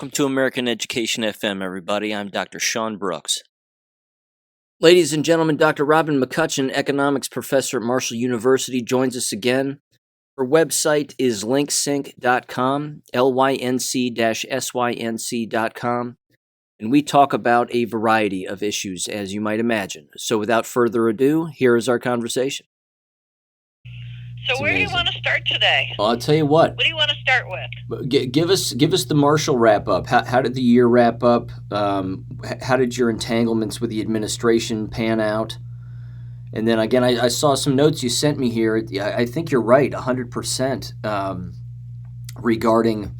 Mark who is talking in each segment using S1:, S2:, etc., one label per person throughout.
S1: Welcome to American Education FM, everybody. I'm Dr. Sean Brooks. Ladies and gentlemen, Dr. Robin McCutcheon, economics professor at Marshall University, joins us again. Her website is lyncsync.com, lync-sync.com, and we talk about a variety of issues, as you might imagine. So without further ado, here is our conversation.
S2: So where do you want to start today?
S1: Well, I'll tell you what.
S2: What do you want to start with?
S1: Give us the Marshall wrap up. How did the year wrap up? How did your entanglements with the administration pan out? And then again, I saw some notes you sent me here. I think you're right, 100% regarding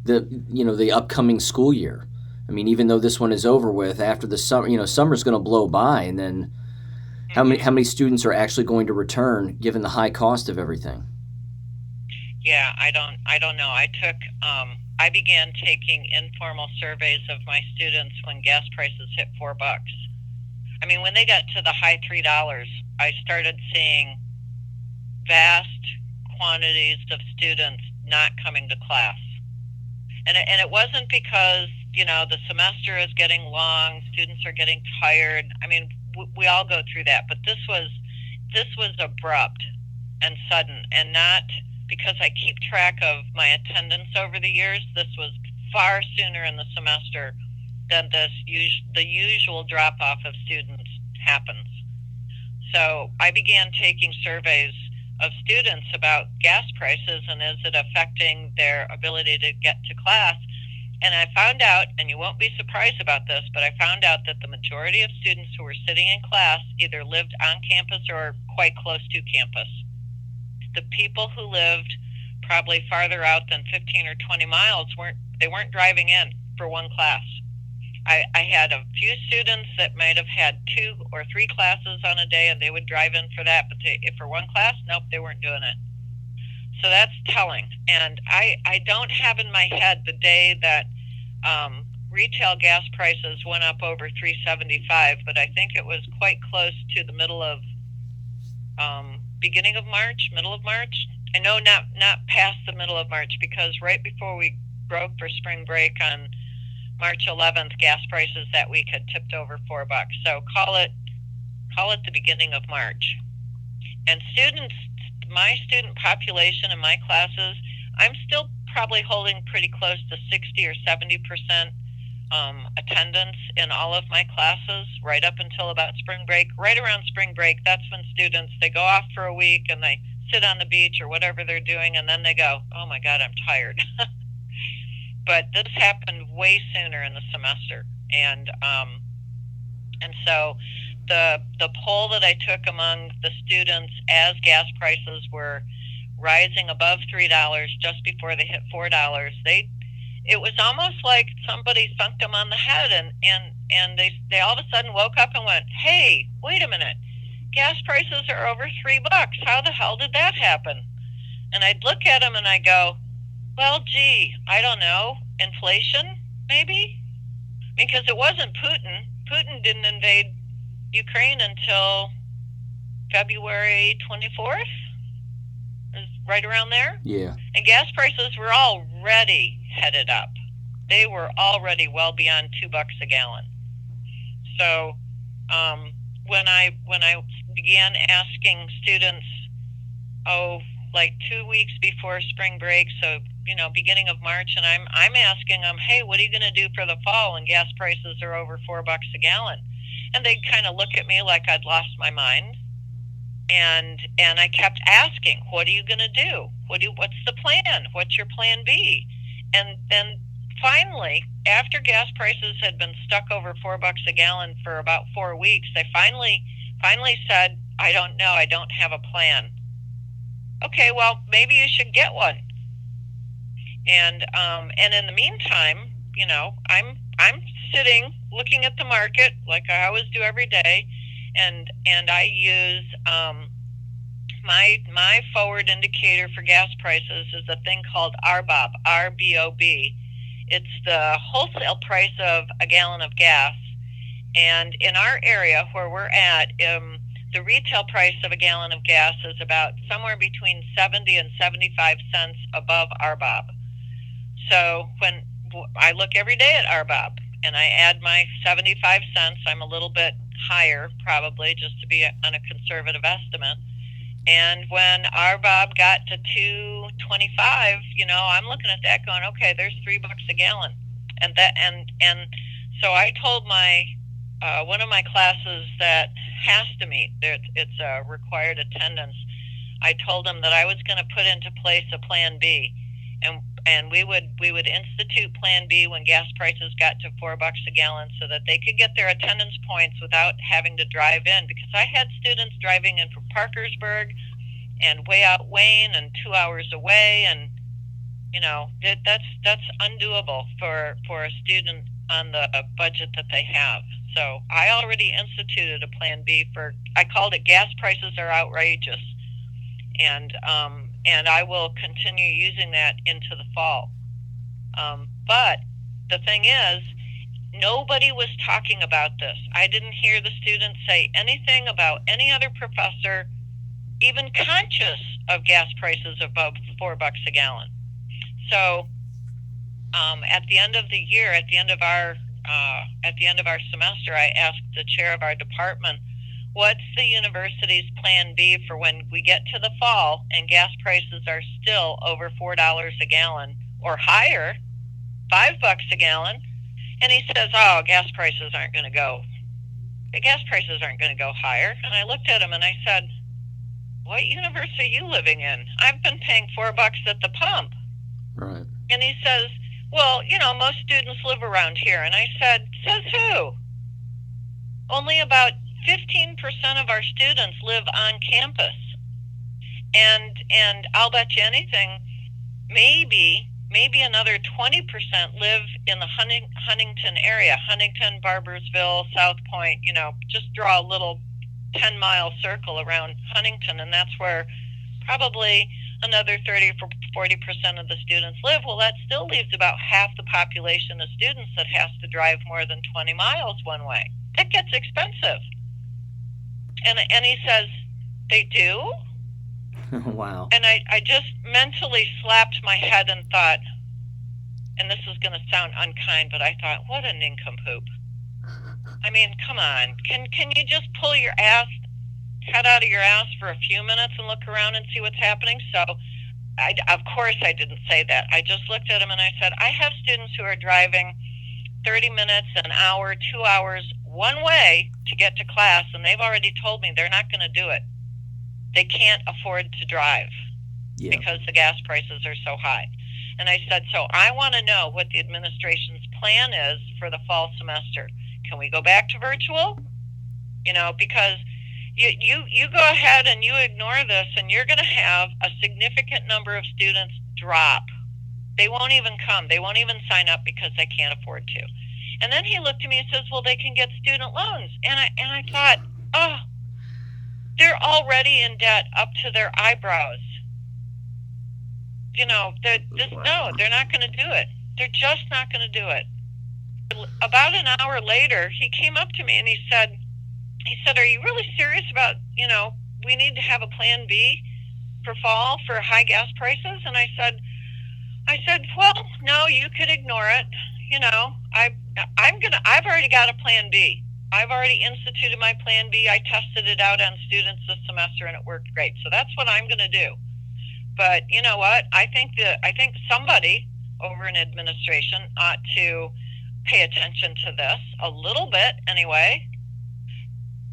S1: the upcoming school year. I mean, even though this one is over with, after the summer, summer's going to blow by, and then how many students are actually going to return, given the high cost of everything?
S2: Yeah, I don't know. I began taking informal surveys of my students when gas prices hit $4. I mean, when they got to the high $3, I started seeing vast quantities of students not coming to class. And it wasn't because, the semester is getting long, students are getting tired. I mean, we all go through that, but this was abrupt and sudden, and not because I keep track of my attendance over the years. This was far sooner in the semester than the usual drop-off of students happens. So I began taking surveys of students about gas prices and is it affecting their ability to get to class. And I found out, and you won't be surprised about this, but I found out that the majority of students who were sitting in class either lived on campus or quite close to campus. The people who lived probably farther out than 15 or 20 miles weren't driving in for one class. I had a few students that might have had 2 or 3 classes on a day, and they would drive in for that, but if for one class, nope, they weren't doing it. So that's telling. And I don't have in my head the day that retail gas prices went up over $3.75, but I think it was quite close to the middle of middle of March. I know not past the middle of March, because right before we broke for spring break on March 11th, gas prices that week had tipped over $4. So call it the beginning of March. And students, my student population in my classes, I'm still probably holding pretty close to 60 or 70% attendance in all of my classes right up until about spring break. Right around spring break, that's when students, they go off for a week and they sit on the beach or whatever they're doing, and then they go, oh my God, I'm tired. But this happened way sooner in the semester. And so the poll that I took among the students as gas prices were rising above $3 just before they hit $4, it was almost like somebody thunked them on the head, and they all of a sudden woke up and went, hey, wait a minute, gas prices are over $3. How the hell did that happen? And I'd look at them and I go, well, gee, I don't know, inflation, maybe? Because it wasn't Putin. Putin didn't invade Ukraine until February 24th, is right around there.
S1: Yeah.
S2: And gas prices were already headed up. They were already well beyond $2 a gallon. So when I began asking students, like 2 weeks before spring break, so beginning of March, and I'm asking them, hey, what are you going to do for the fall when gas prices are over $4 a gallon? And they'd kind of look at me like I'd lost my mind. And I kept asking, what are you going to do? What's the plan? What's your plan B? And then finally, after gas prices had been stuck over $4 a gallon for about 4 weeks, they finally said, I don't know, I don't have a plan. Okay, well, maybe you should get one. And in the meantime, I'm sitting looking at the market like I always do every day, and I use my forward indicator for gas prices is a thing called RBOB, RBOB. It's the wholesale price of a gallon of gas, and in our area where we're at, the retail price of a gallon of gas is about somewhere between 70 and 75 cents above RBOB. So I look every day at RBOB, and I add my 75 cents. I'm a little bit higher, probably, just to be on a conservative estimate. And when RBOB got to 2.25, I'm looking at that going, okay, there's $3 a gallon. And so I told my one of my classes that has to meet, it's a required attendance. I told them that I was going to put into place a Plan B, and we would institute Plan B when gas prices got to $4 a gallon, so that they could get their attendance points without having to drive in. Because I had students driving in from Parkersburg and way out Wayne and 2 hours away, and that's undoable for a student on the budget that they have. So I already instituted a Plan B I called it Gas Prices Are Outrageous, and I will continue using that into the fall. But the thing is, nobody was talking about this. I didn't hear the students say anything about any other professor even conscious of gas prices above $4 a gallon. So at the end of the year, at the end of our semester, I asked the chair of our department, what's the university's Plan B for when we get to the fall and gas prices are still over $4 a gallon or higher, $5 a gallon? And he says, gas prices aren't going to go higher. And I looked at him and I said, what universe are you living in? I've been paying $4 at the pump.
S1: Right.
S2: And he says, well, most students live around here. And I said, says who? Only about 15% of our students live on campus. And I'll bet you anything, maybe another 20% live in the Huntington area, Huntington, Barbersville, South Point, just draw a little 10-mile circle around Huntington, and that's where probably another 30 or 40% of the students live. Well, that still leaves about half the population of students that has to drive more than 20 miles one way. It gets expensive. And he says, they do?
S1: Wow.
S2: And I just mentally slapped my head and thought, and this is going to sound unkind, but I thought, what a nincompoop. I mean, come on. Can you just pull your head out of your ass for a few minutes and look around and see what's happening? So, of course I didn't say that. I just looked at him and I said, I have students who are driving 30 minutes, an hour, 2 hours one way to get to class, and they've already told me they're not going to do it. They can't afford to drive because the gas prices are so high. And I said, so I want to know what the administration's plan is for the fall semester. Can we go back to virtual? Because you go ahead and you ignore this, and you're going to have a significant number of students drop. They won't even come. They won't even sign up because they can't afford to. And then he looked at me and says, well, they can get student loans. And I thought, they're already in debt up to their eyebrows. No, they're not going to do it. They're just not going to do it. About an hour later, he came up to me and he said, are you really serious about, we need to have a Plan B for fall for high gas prices? And I said, well, no, you could ignore it. I've already got a Plan B. I've already instituted my Plan B. I tested it out on students this semester and it worked great. So that's what I'm going to do. But you know what? I think somebody over in administration ought to pay attention to this a little bit anyway.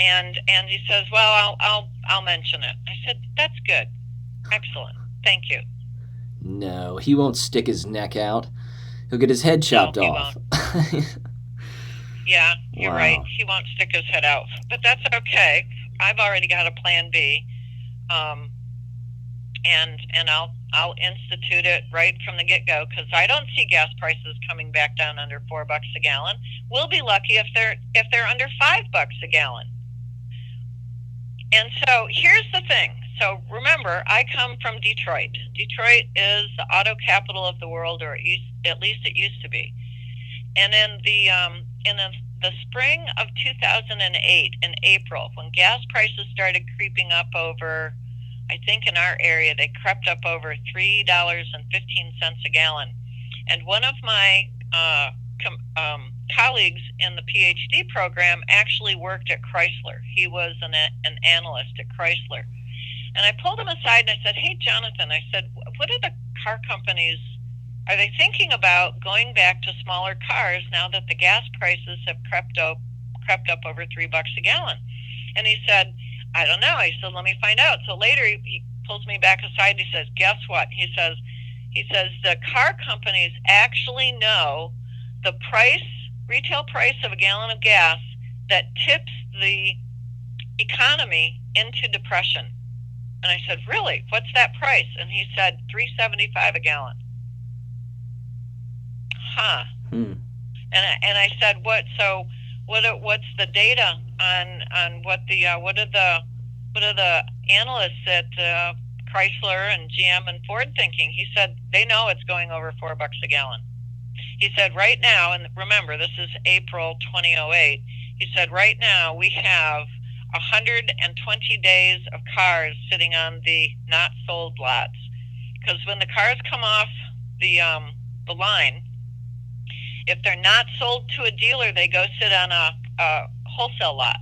S2: And he says, well, I'll mention it. I said, that's good. Excellent. Thank you.
S1: No, he won't stick his neck out. He'll get his head chopped off.
S2: Yeah, you're right. He won't stick his head out. But that's okay. I've already got a Plan B. And I'll institute it right from the get-go, because I don't see gas prices coming back down under $4 a gallon. We'll be lucky if they're under $5 a gallon. And so here's the thing. So remember, I come from Detroit. Detroit is the auto capital of the world, or at least it used to be. And in the spring of 2008, in April, when gas prices started creeping up over, I think in our area, they crept up over $3.15 a gallon. And one of my colleagues in the PhD program actually worked at Chrysler. He was an analyst at Chrysler. And I pulled him aside and I said, "Hey, Jonathan," I said, "what are the car companies, are they thinking about going back to smaller cars now that the gas prices have crept up over $3 a gallon?" And he said, "I don't know." I said, "Let me find out." So later he pulls me back aside and he says, "Guess what?" He says, "The car companies actually know the retail price of a gallon of gas that tips the economy into depression." And I said, "Really? What's that price?" And he said, $3.75 a gallon. Huh. And I said, "What's the data on what are the analysts at Chrysler and GM and Ford thinking?" He said, "They know it's going over $4 a gallon." He said, "Right now," and remember, this is April 2008, he said, "Right now we have 120 days of cars sitting on the not sold lots." Because when the cars come off the line, if they're not sold to a dealer, they go sit on a wholesale lot.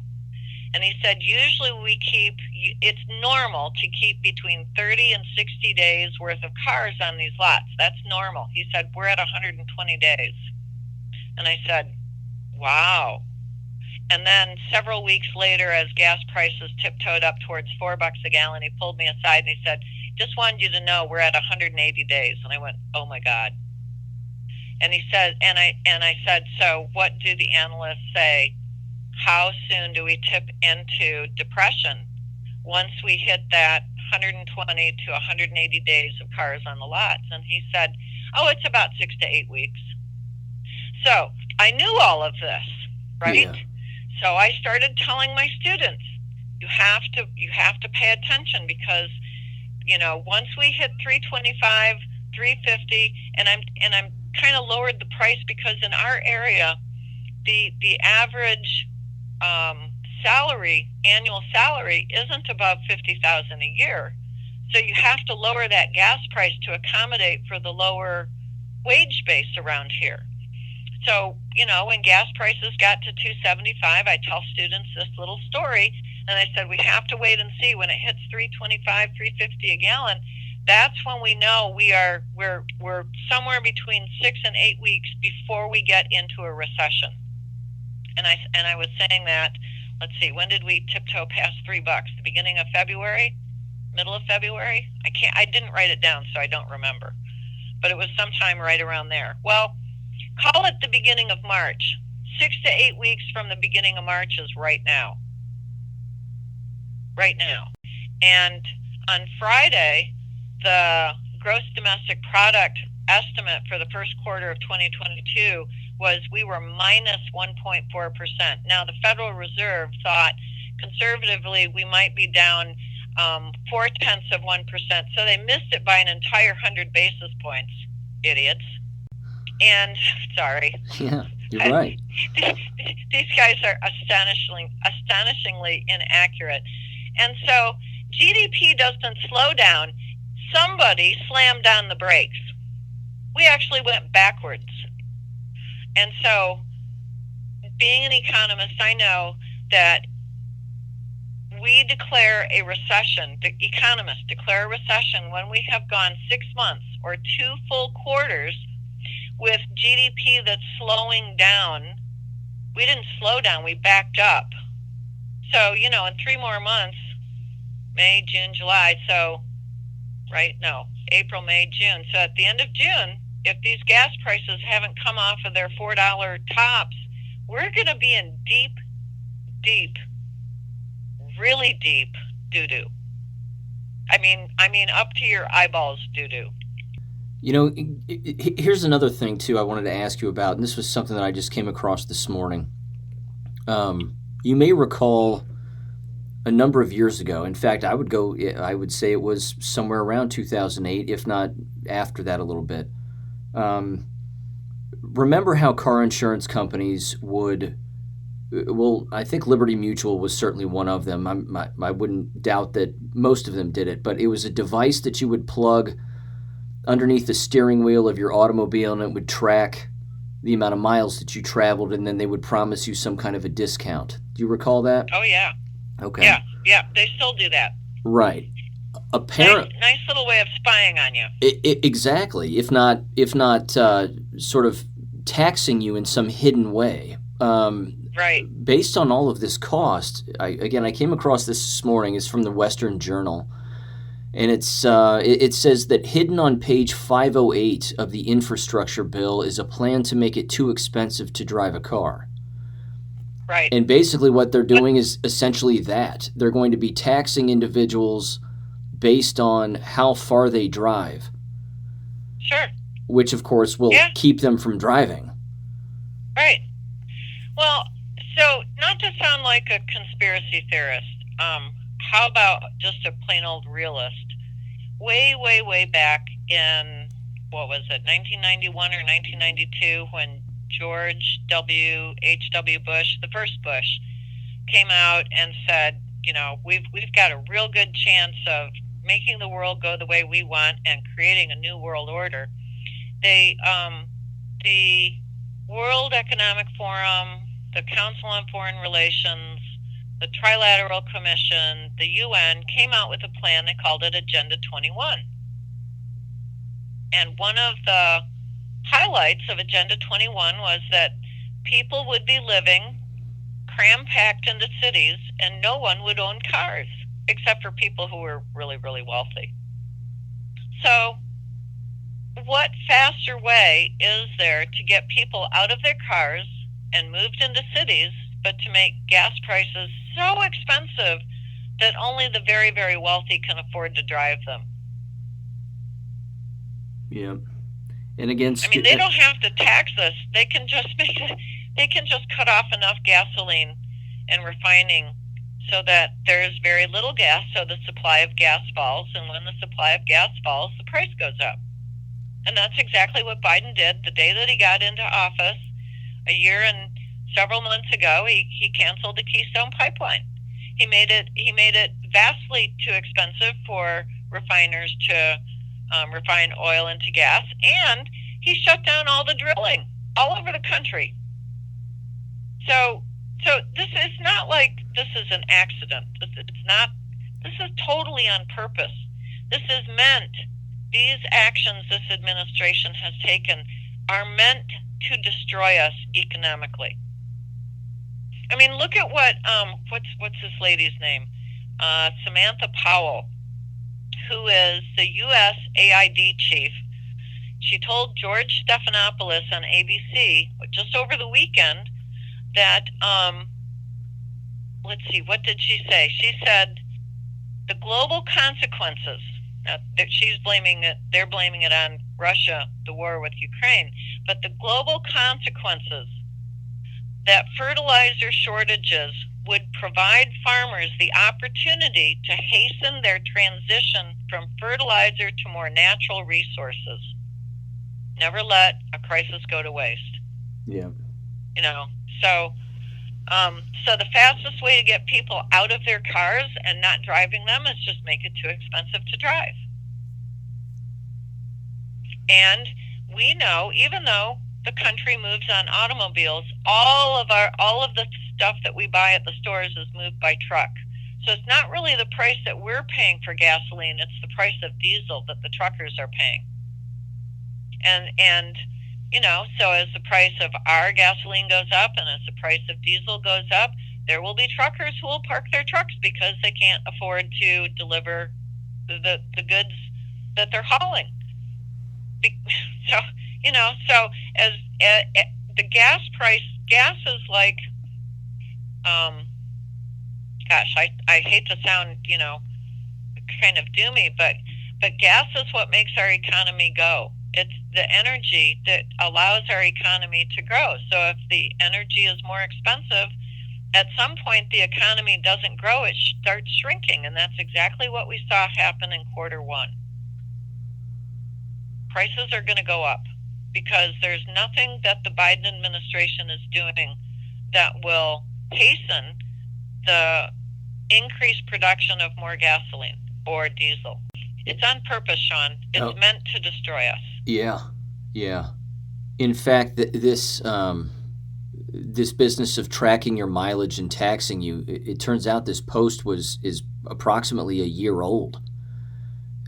S2: And he said, usually it's normal to keep between 30 and 60 days worth of cars on these lots. That's normal. He said, we're at 120 days. And I said, wow. And then several weeks later, as gas prices tiptoed up towards $4 a gallon, he pulled me aside and he said, just wanted you to know we're at 180 days. And I went, oh my God. And he said, and I said, so what do the analysts say? How soon do we tip into depression once we hit that 120 to 180 days of cars on the lots? And he said, oh, it's about 6 to 8 weeks. So I knew all of this, right? Yeah. So I started telling my students, you have to pay attention because, once we hit 325, 350, and I'm kind of lowered the price because in our area, the average annual salary isn't above $50,000 a year. So you have to lower that gas price to accommodate for the lower wage base around here. So, when gas prices got to $2.75, I tell students this little story, and I said, we have to wait and see when it hits $3.25, $3.50 a gallon. That's when we know we're somewhere between 6 and 8 weeks before we get into a recession. And I was saying that, let's see, when did we tiptoe past $3? The beginning of February? Middle of February? I didn't write it down, so I don't remember. But it was sometime right around there. Well, call it the beginning of March. 6 to 8 weeks from the beginning of March is right now. Right now. And on Friday, the gross domestic product estimate for the first quarter of 2022 was we were minus 1.4%. Now, the Federal Reserve thought conservatively we might be down 0.4%. So they missed it by an entire 100 basis points, idiots. And, sorry.
S1: Yeah, you're right.
S2: These guys are astonishingly inaccurate. And so GDP doesn't slow down. Somebody slammed on the brakes. We actually went backwards. And so, being an economist, I know that we declare a recession, the economists declare a recession when we have gone 6 months or 2 full quarters with GDP that's slowing down. We didn't slow down, we backed up. So, in 3 more months, May, June, July, April, May, June. So at the end of June, if these gas prices haven't come off of their $4 tops, we're going to be in deep, really deep doo-doo. I mean, up to your eyeballs doo-doo.
S1: Here's another thing, too, I wanted to ask you about, and this was something that I just came across this morning. You may recall a number of years ago, in fact, I would say it was somewhere around 2008, if not after that a little bit. Remember how car insurance companies would, I think Liberty Mutual was certainly one of them. I wouldn't doubt that most of them did it, but it was a device that you would plug underneath the steering wheel of your automobile, and it would track the amount of miles that you traveled, and then they would promise you some kind of a discount. Do you recall that?
S2: Oh yeah.
S1: Okay.
S2: Yeah. They still do that.
S1: Right. Apparent.
S2: Nice little way of spying on you.
S1: Exactly. If not, sort of taxing you in some hidden way.
S2: Right.
S1: Based on all of this cost, I came across this morning. It's from the Western Journal, and it says that hidden on page 508 of the infrastructure bill is a plan to make it too expensive to drive a car.
S2: Right.
S1: And basically what they're doing is essentially that. They're going to be taxing individuals based on how far they drive.
S2: Sure.
S1: Which, of course, will keep them from driving.
S2: Right. Well, so not to sound like a conspiracy theorist, how about just a plain old realist? Way back in, what was it, 1991 or 1992, when George H.W. Bush, the first Bush, came out and said, we've got a real good chance of making the world go the way we want and creating a new world order. The World Economic Forum, the Council on Foreign Relations, the Trilateral Commission, the UN came out with a plan. They called it Agenda 21. And one of the highlights of Agenda 21 was that people would be living cram-packed into cities and no one would own cars except for people who were really, really wealthy. So what faster way is there to get people out of their cars and moved into cities, but to make gas prices so expensive that only the very, very wealthy can afford to drive them?
S1: Yeah. And again,
S2: I mean, they don't have to tax us. They can just cut off enough gasoline and refining so that there's very little gas, so the supply of gas falls, and when the supply of gas falls, the price goes up. And that's exactly what Biden did the day that he got into office a year and several months ago. He canceled the Keystone Pipeline. He made it vastly too expensive for refiners to refine oil into gas, and he shut down all the drilling all over the country. So this is not like this is an accident. This is totally on purpose. This is meant. These actions this administration has taken are meant to destroy us economically. I mean, look at what's this lady's name? Samantha Powell, who is the USAID chief. She told George Stephanopoulos on ABC just over the weekend that, let's see, what did she say? She said the global consequences, they're blaming it on Russia, the war with Ukraine, but the global consequences that fertilizer shortages would provide farmers the opportunity to hasten their transition from fertilizer to more natural resources. Never let a crisis go to waste.
S1: Yeah.
S2: So the fastest way to get people out of their cars and not driving them is just make it too expensive to drive. And we know, even though the country moves on automobiles, all of the stuff that we buy at the stores is moved by truck. So it's not really the price that we're paying for gasoline, it's the price of diesel that the truckers are paying. And so as the price of our gasoline goes up and as the price of diesel goes up, there will be truckers who will park their trucks because they can't afford to deliver the goods that they're hauling. So as the gas is like, I hate to sound, kind of doomy, but gas is what makes our economy go. It's the energy that allows our economy to grow. So if the energy is more expensive, at some point the economy doesn't grow, it starts shrinking. And that's exactly what we saw happen in Q1. Prices are going to go up because there's nothing that the Biden administration is doing that will hasten the increased production of more gasoline or diesel. It's on purpose, Sean. It's meant to destroy us.
S1: Yeah. In fact, this business of tracking your mileage and taxing you, it turns out this post is approximately a year old.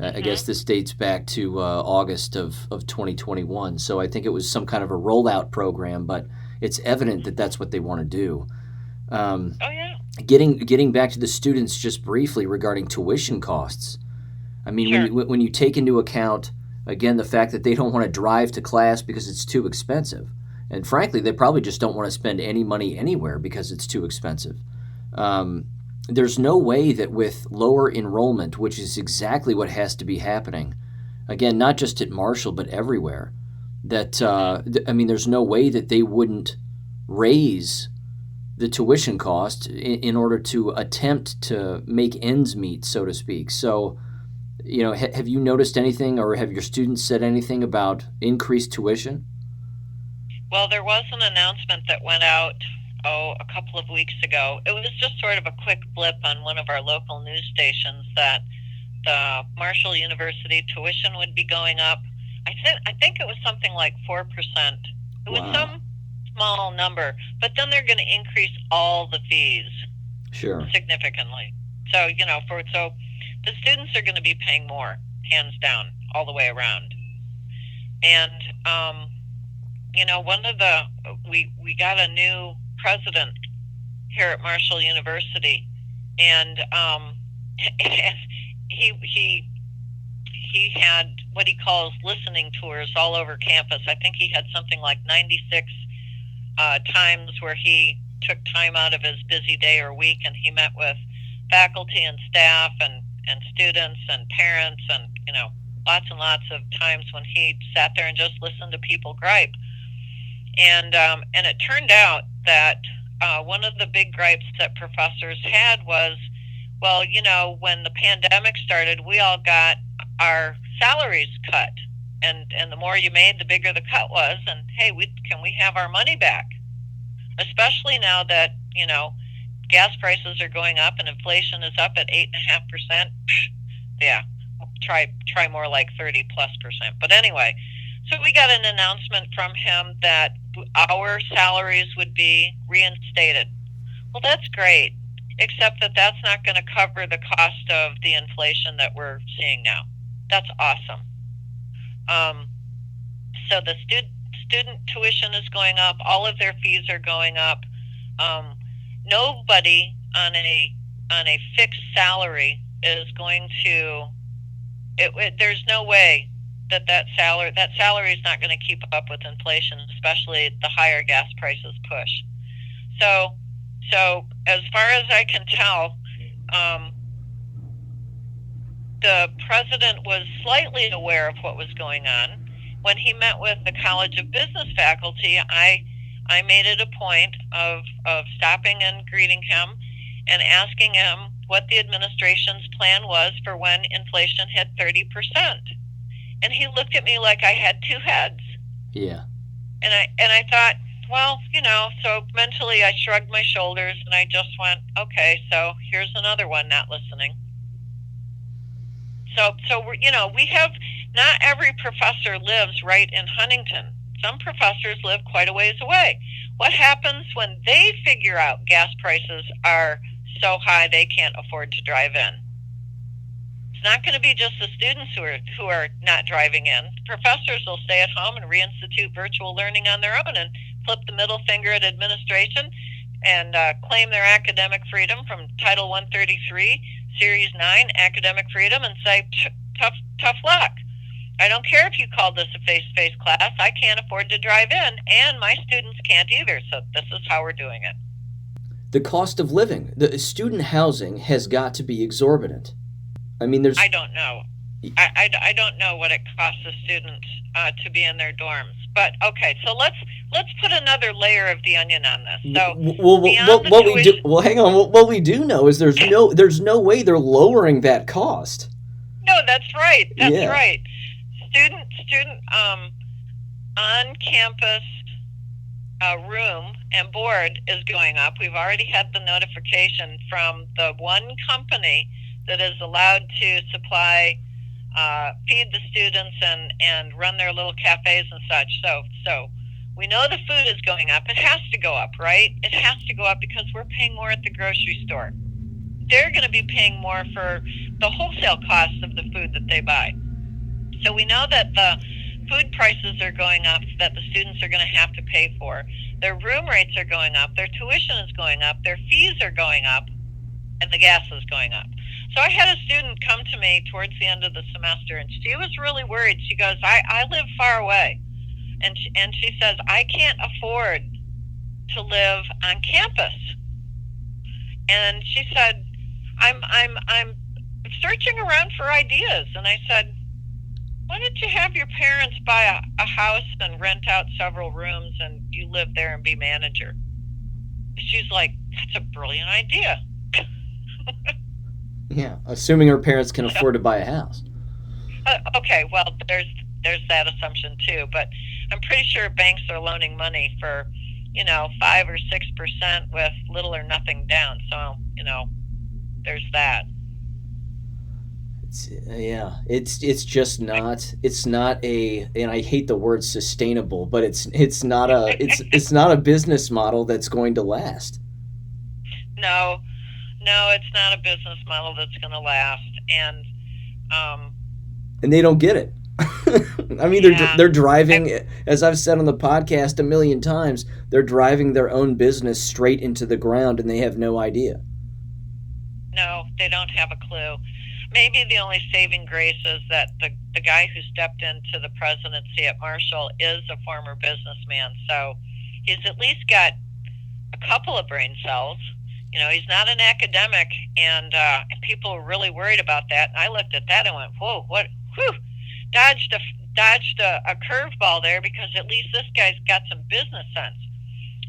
S1: I guess
S2: Hmm.
S1: this dates back to August of 2021. So I think it was some kind of a rollout program, but it's evident that
S2: Hmm.
S1: that's what they want to do. Um,
S2: Oh yeah.
S1: getting back to the students just briefly regarding tuition costs. I mean,
S2: Sure.
S1: when you take into account again the fact that they don't want to drive to class because it's too expensive, and frankly, they probably just don't want to spend any money anywhere because it's too expensive. Um, there's no way that with lower enrollment, which is exactly what has to be happening, again, not just at Marshall but everywhere, that
S2: Hmm.
S1: I mean, there's no way that they wouldn't raise the tuition cost in order to attempt to make ends meet, so to speak. So, have you noticed anything, or have your students said anything about increased tuition?
S2: Well, there was an announcement that went out, a couple of weeks ago. It was just sort of a quick blip on one of our local news stations that the Marshall University tuition would be going up. I think it was something like 4%. It was
S1: Wow.
S2: some small number, but then they're going to increase all the fees
S1: Sure.
S2: significantly. So, so the students are going to be paying more, hands down, all the way around. And one of the we got a new president here at Marshall University, and he he had what he calls listening tours all over campus. I think he had something like 96 times where he took time out of his busy day or week, and he met with faculty and staff and students and parents, and lots and lots of times when he sat there and just listened to people gripe. And it turned out that one of the big gripes that professors had was, well, when the pandemic started, we all got our salaries cut, and the more you made, the bigger the cut was. And hey, can we have our money back? Especially now that gas prices are going up and inflation is up at 8.5%. Yeah, try more like 30+%. But anyway, so we got an announcement from him that our salaries would be reinstated. Well, that's great, except that that's not going to cover the cost of the inflation that we're seeing now. That's awesome. Um, so the student tuition is going up. All of their fees are going up. Um, Nobody on a fixed salary is going to. There's no way that salary is not going to keep up with inflation, especially the higher gas prices push. So so as far as I can tell, um, the president was slightly aware of what was going on. When he met with the College of Business faculty, I made it a point of stopping and greeting him and asking him what the administration's plan was for when inflation hit 30%. And he looked at me like I had two heads.
S1: Yeah.
S2: And I thought, well, so mentally I shrugged my shoulders and I just went, okay, so here's another one not listening. So we have, not every professor lives right in Huntington. Some professors live quite a ways away. What happens when they figure out gas prices are so high they can't afford to drive in? It's not going to be just the students who are not driving in. Professors will stay at home and reinstitute virtual learning on their own and flip the middle finger at administration and claim their academic freedom from Title 133, Series 9 academic freedom, and say, tough luck. I don't care if you call this a face-to-face class. I can't afford to drive in, and my students can't either. So this is how we're doing it.
S1: The cost of living, the student housing has got to be exorbitant. I mean, there's.
S2: I don't know. I don't know what it costs the students to be in their dorms. But okay, so let's put another layer of the onion on this. So
S1: Well,
S2: beyond the
S1: what we do,
S2: tuition,
S1: well, hang on. What we do know is there's no way they're lowering that cost.
S2: no, that's right. That's
S1: Yeah.
S2: right. Student on campus room and board is going up. We've already had the notification from the one company that is allowed to supply, feed the students and run their little cafes and such. So We know the food is going up. It has to go up, right? It has to go up because we're paying more at the grocery store. They're going to be paying more for the wholesale costs of the food that they buy. So we know that the food prices are going up that the students are going to have to pay for. Their room rates are going up. Their tuition is going up. Their fees are going up. And the gas is going up. So I had a student come to me towards the end of the semester, and she was really worried. She goes, I live far away. And she says, I can't afford to live on campus. And she said, I'm searching around for ideas. And I said, why don't you have your parents buy a house and rent out several rooms and you live there and be manager? She's like, that's a brilliant idea.
S1: Yeah, assuming her parents can afford to buy a house.
S2: Okay, well, there's that assumption too, but I'm pretty sure banks are loaning money for, 5 or 6% with little or nothing down. So, there's that.
S1: It's just not. It's not and I hate the word sustainable, but it's not a business model that's going to last.
S2: No, it's not a business model that's going to last, and
S1: they don't get it. I mean, they're driving, as I've said on the podcast a million times, they're driving their own business straight into the ground, and they have no idea.
S2: No, they don't have a clue. Maybe the only saving grace is that the guy who stepped into the presidency at Marshall is a former businessman, so he's at least got a couple of brain cells. He's not an academic, and people are really worried about that. And I looked at that and went, whoa, dodged a curveball there, because at least this guy's got some business sense.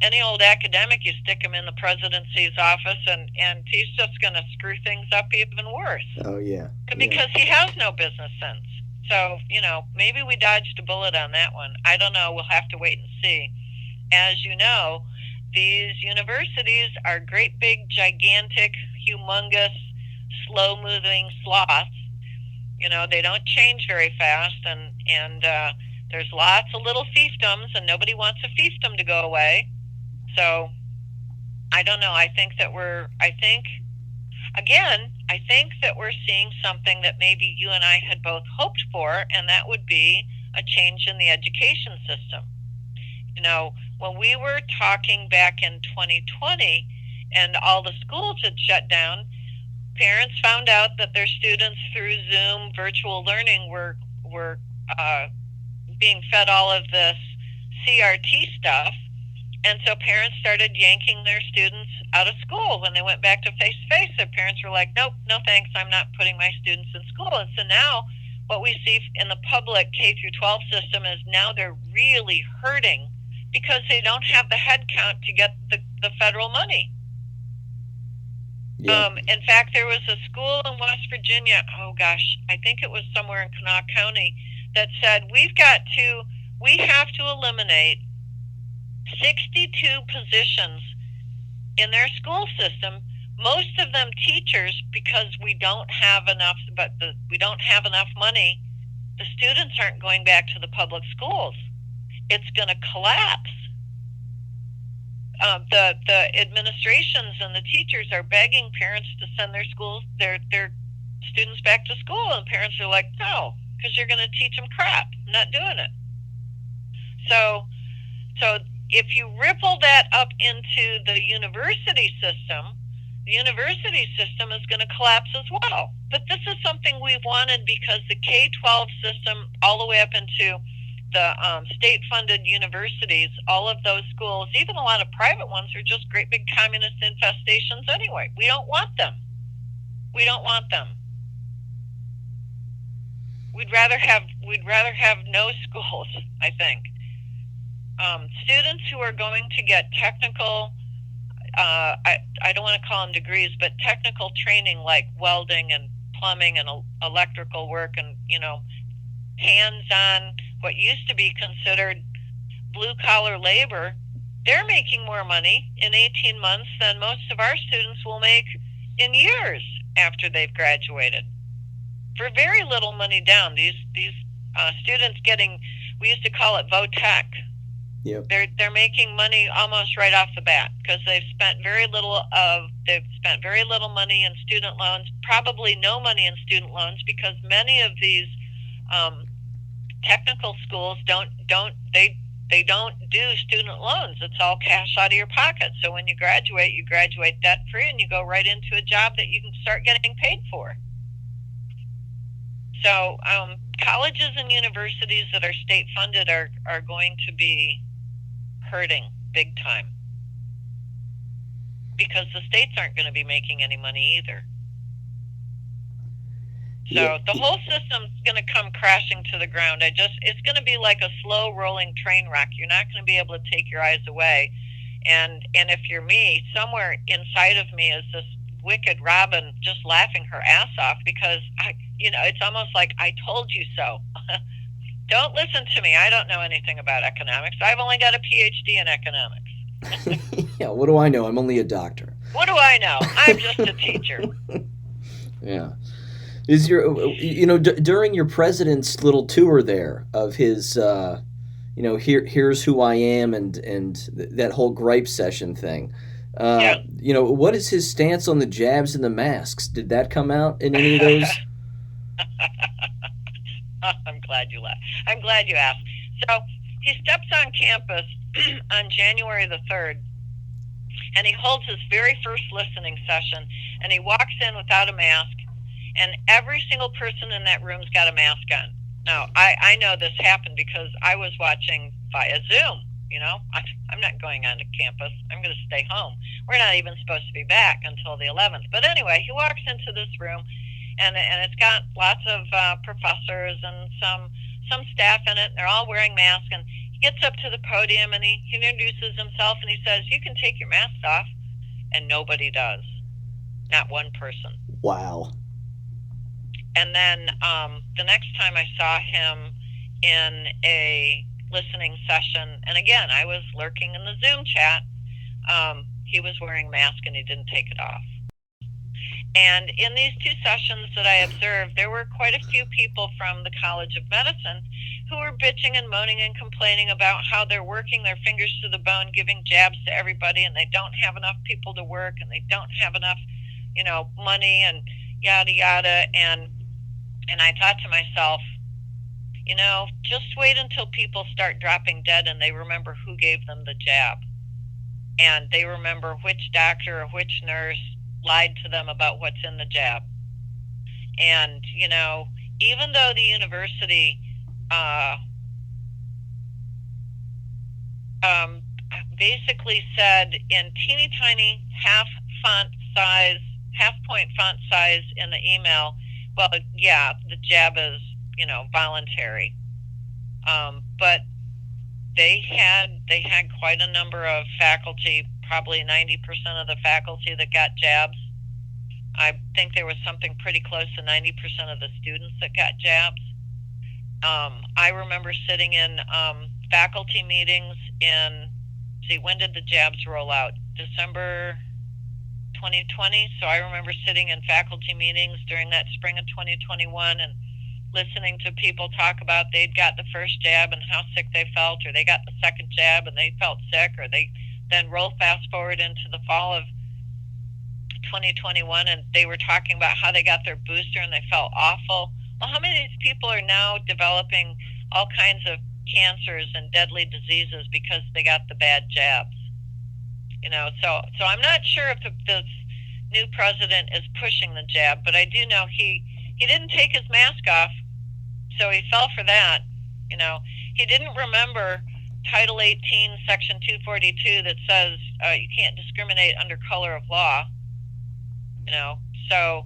S2: Any old academic, you stick him in the presidency's office, and he's just going to screw things up even worse.
S1: Oh, yeah.
S2: Because he has no business sense. So, maybe we dodged a bullet on that one. I don't know. We'll have to wait and see. As you know, these universities are great big, gigantic, humongous, slow-moving sloths. They don't change very fast, and there's lots of little fiefdoms, and nobody wants a fiefdom to go away. So, I don't know. I think that we're seeing something that maybe you and I had both hoped for, and that would be a change in the education system. When we were talking back in 2020 and all the schools had shut down, parents found out that their students through Zoom virtual learning were being fed all of this CRT stuff. And so parents started yanking their students out of school. When they went back to face-to-face, their parents were like, nope, no thanks, I'm not putting my students in school. And so now what we see in the public K-12 system is now they're really hurting because they don't have the head count to get the federal money.
S1: Yeah.
S2: In fact, there was a school in West Virginia, I think it was somewhere in Kanawha County, that said, we have to eliminate 62 positions in their school system, most of them teachers, because we don't have enough money. The students aren't going back to the public schools. It's going to collapse. The administrations and the teachers are begging parents to send their students back to school, and parents are like, no, because you're going to teach them crap. I'm not doing it. So if you ripple that up into the university system is going to collapse as well. But this is something we've wanted because the K-12 system, all the way up into the state-funded universities, all of those schools, even a lot of private ones, are just great big communist infestations anyway. We don't want them. We'd rather have no schools, I think. Students who are going to get technical, I don't want to call them degrees, but technical training like welding and plumbing and electrical work and, hands-on, what used to be considered blue-collar labor, they're making more money in 18 months than most of our students will make in years after they've graduated. For very little money down, these students getting, we used to call it VOTech,
S1: Yep.
S2: They're making money almost right off the bat because they've spent very little money in student loans, probably no money in student loans, because many of these um, technical schools they don't do student loans. It's all cash out of your pocket. So when you graduate debt free, and you go right into a job that you can start getting paid for. So colleges and universities that are state funded are going to be hurting big time because the states aren't going to be making any money either. So the whole system's going to come crashing to the ground. It's going to be like a slow rolling train wreck. You're not going to be able to take your eyes away. And if you're me, somewhere inside of me is this wicked Robin just laughing her ass off because it's almost like I told you so. Don't listen to me. I don't know anything about economics. I've only got a PhD in economics.
S1: Yeah, what do I know? I'm only a doctor.
S2: What do I know? I'm just a teacher.
S1: Yeah. Is during your president's little tour there of his, here's who I am and that whole gripe session thing.
S2: Yeah.
S1: What is his stance on the jabs and the masks? Did that come out in any of those?
S2: I'm glad you laughed. I'm glad you asked. So he steps on campus on January the 3rd, and he holds his very first listening session, and he walks in without a mask, and every single person in that room's got a mask on. Now, I know this happened because I was watching via Zoom. I'm not going on to campus. I'm going to stay home. We're not even supposed to be back until the 11th. But anyway, he walks into this room, and it's got lots of professors and some staff in it. And they're all wearing masks. And he gets up to the podium, and he introduces himself, and he says, "You can take your masks off." And nobody does. Not one person.
S1: Wow.
S2: And then the next time I saw him in a listening session, and again, I was lurking in the Zoom chat, he was wearing a mask and he didn't take it off. And in these two sessions that I observed, there were quite a few people from the College of Medicine who were bitching and moaning and complaining about how they're working their fingers to the bone, giving jabs to everybody, and they don't have enough people to work, and they don't have enough, money, and yada yada. And I thought to myself, just wait until people start dropping dead and they remember who gave them the jab. And they remember which doctor or which nurse lied to them about what's in the jab. And, even though the university basically said in teeny tiny half point font size in the email, well, yeah, the jab is, voluntary. But they had quite a number of faculty, probably 90% of the faculty that got jabs. I think there was something pretty close to 90% of the students that got jabs. I remember sitting in faculty meetings when did the jabs roll out? December 2020. So I remember sitting in faculty meetings during that spring of 2021 and listening to people talk about they'd got the first jab and how sick they felt, or they got the second jab and they felt sick, or they then roll fast forward into the fall of 2021 and they were talking about how they got their booster and they felt awful. Well, how many of these people are now developing all kinds of cancers and deadly diseases because they got the bad jabs? So I'm not sure if this new president is pushing the jab, but I do know he didn't take his mask off, so he fell for that. He didn't remember Title 18, Section 242 that says you can't discriminate under color of law. So,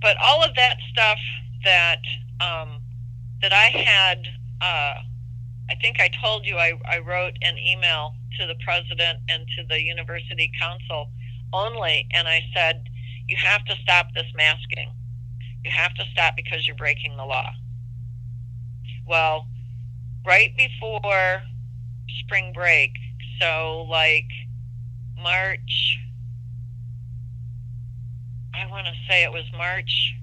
S2: but all of that stuff that I had, I think I told you I wrote an email to the president and to the university council only, and I said, you have to stop this masking. You have to stop because you're breaking the law. Well, right before spring break, so like March, I want to say it was March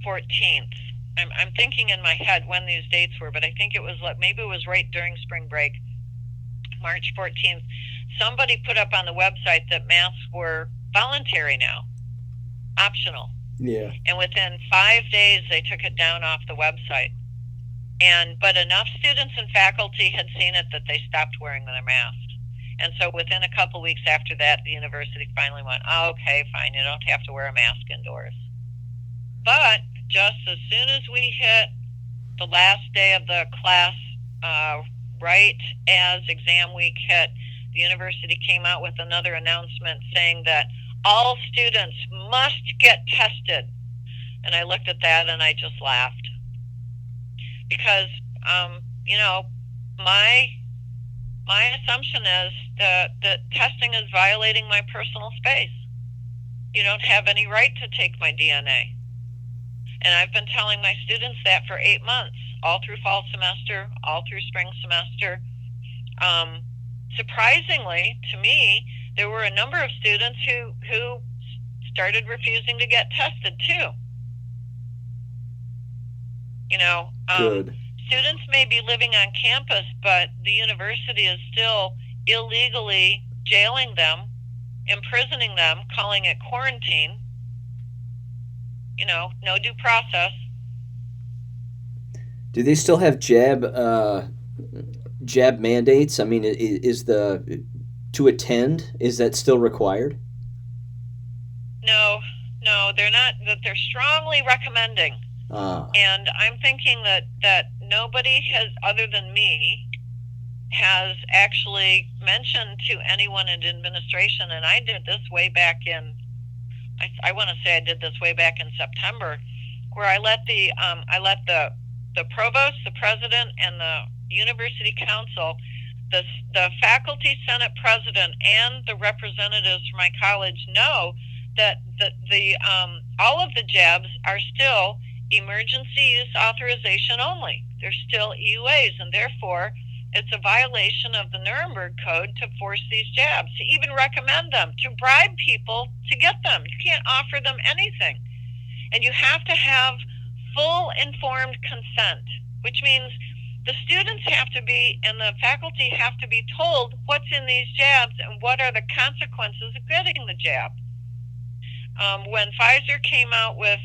S2: 14th, I'm thinking in my head when these dates were, but I think it was maybe it was right during spring break, March 14th. Somebody put up on the website that masks were voluntary now, optional.
S1: Yeah.
S2: And within 5 days, they took it down off the website. But enough students and faculty had seen it that they stopped wearing their masks. And so within a couple weeks after that, the university finally went, oh, okay, fine, you don't have to wear a mask indoors. But just as soon as we hit the last day of the class, right as exam week hit, the university came out with another announcement saying that all students must get tested. And I looked at that and I just laughed. Because, my assumption is that testing is violating my personal space. You don't have any right to take my DNA. And I've been telling my students that for 8 months, all through fall semester, all through spring semester. Surprisingly, to me, there were a number of students who started refusing to get tested too.
S1: Good.
S2: Students may be living on campus, but the university is still illegally jailing them, imprisoning them, calling it quarantine. No due process.
S1: Do they still have jab mandates? I mean, to attend, is that still required?
S2: No, they're not. That they're strongly recommending. And I'm thinking that nobody has, other than me, has actually mentioned to anyone in administration, and I did this way back in, I want to say I did this way back in September, where I let the provost, the president, and the university council, the faculty senate president, and the representatives from my college know that the all of the jabs are still emergency use authorization only. They're still EUAs, and therefore it's a violation of the Nuremberg Code to force these jabs, to even recommend them, to bribe people to get them. You can't offer them anything. And you have to have full informed consent, which means the students have to be and the faculty have to be told what's in these jabs and what are the consequences of getting the jab. When Pfizer came out with,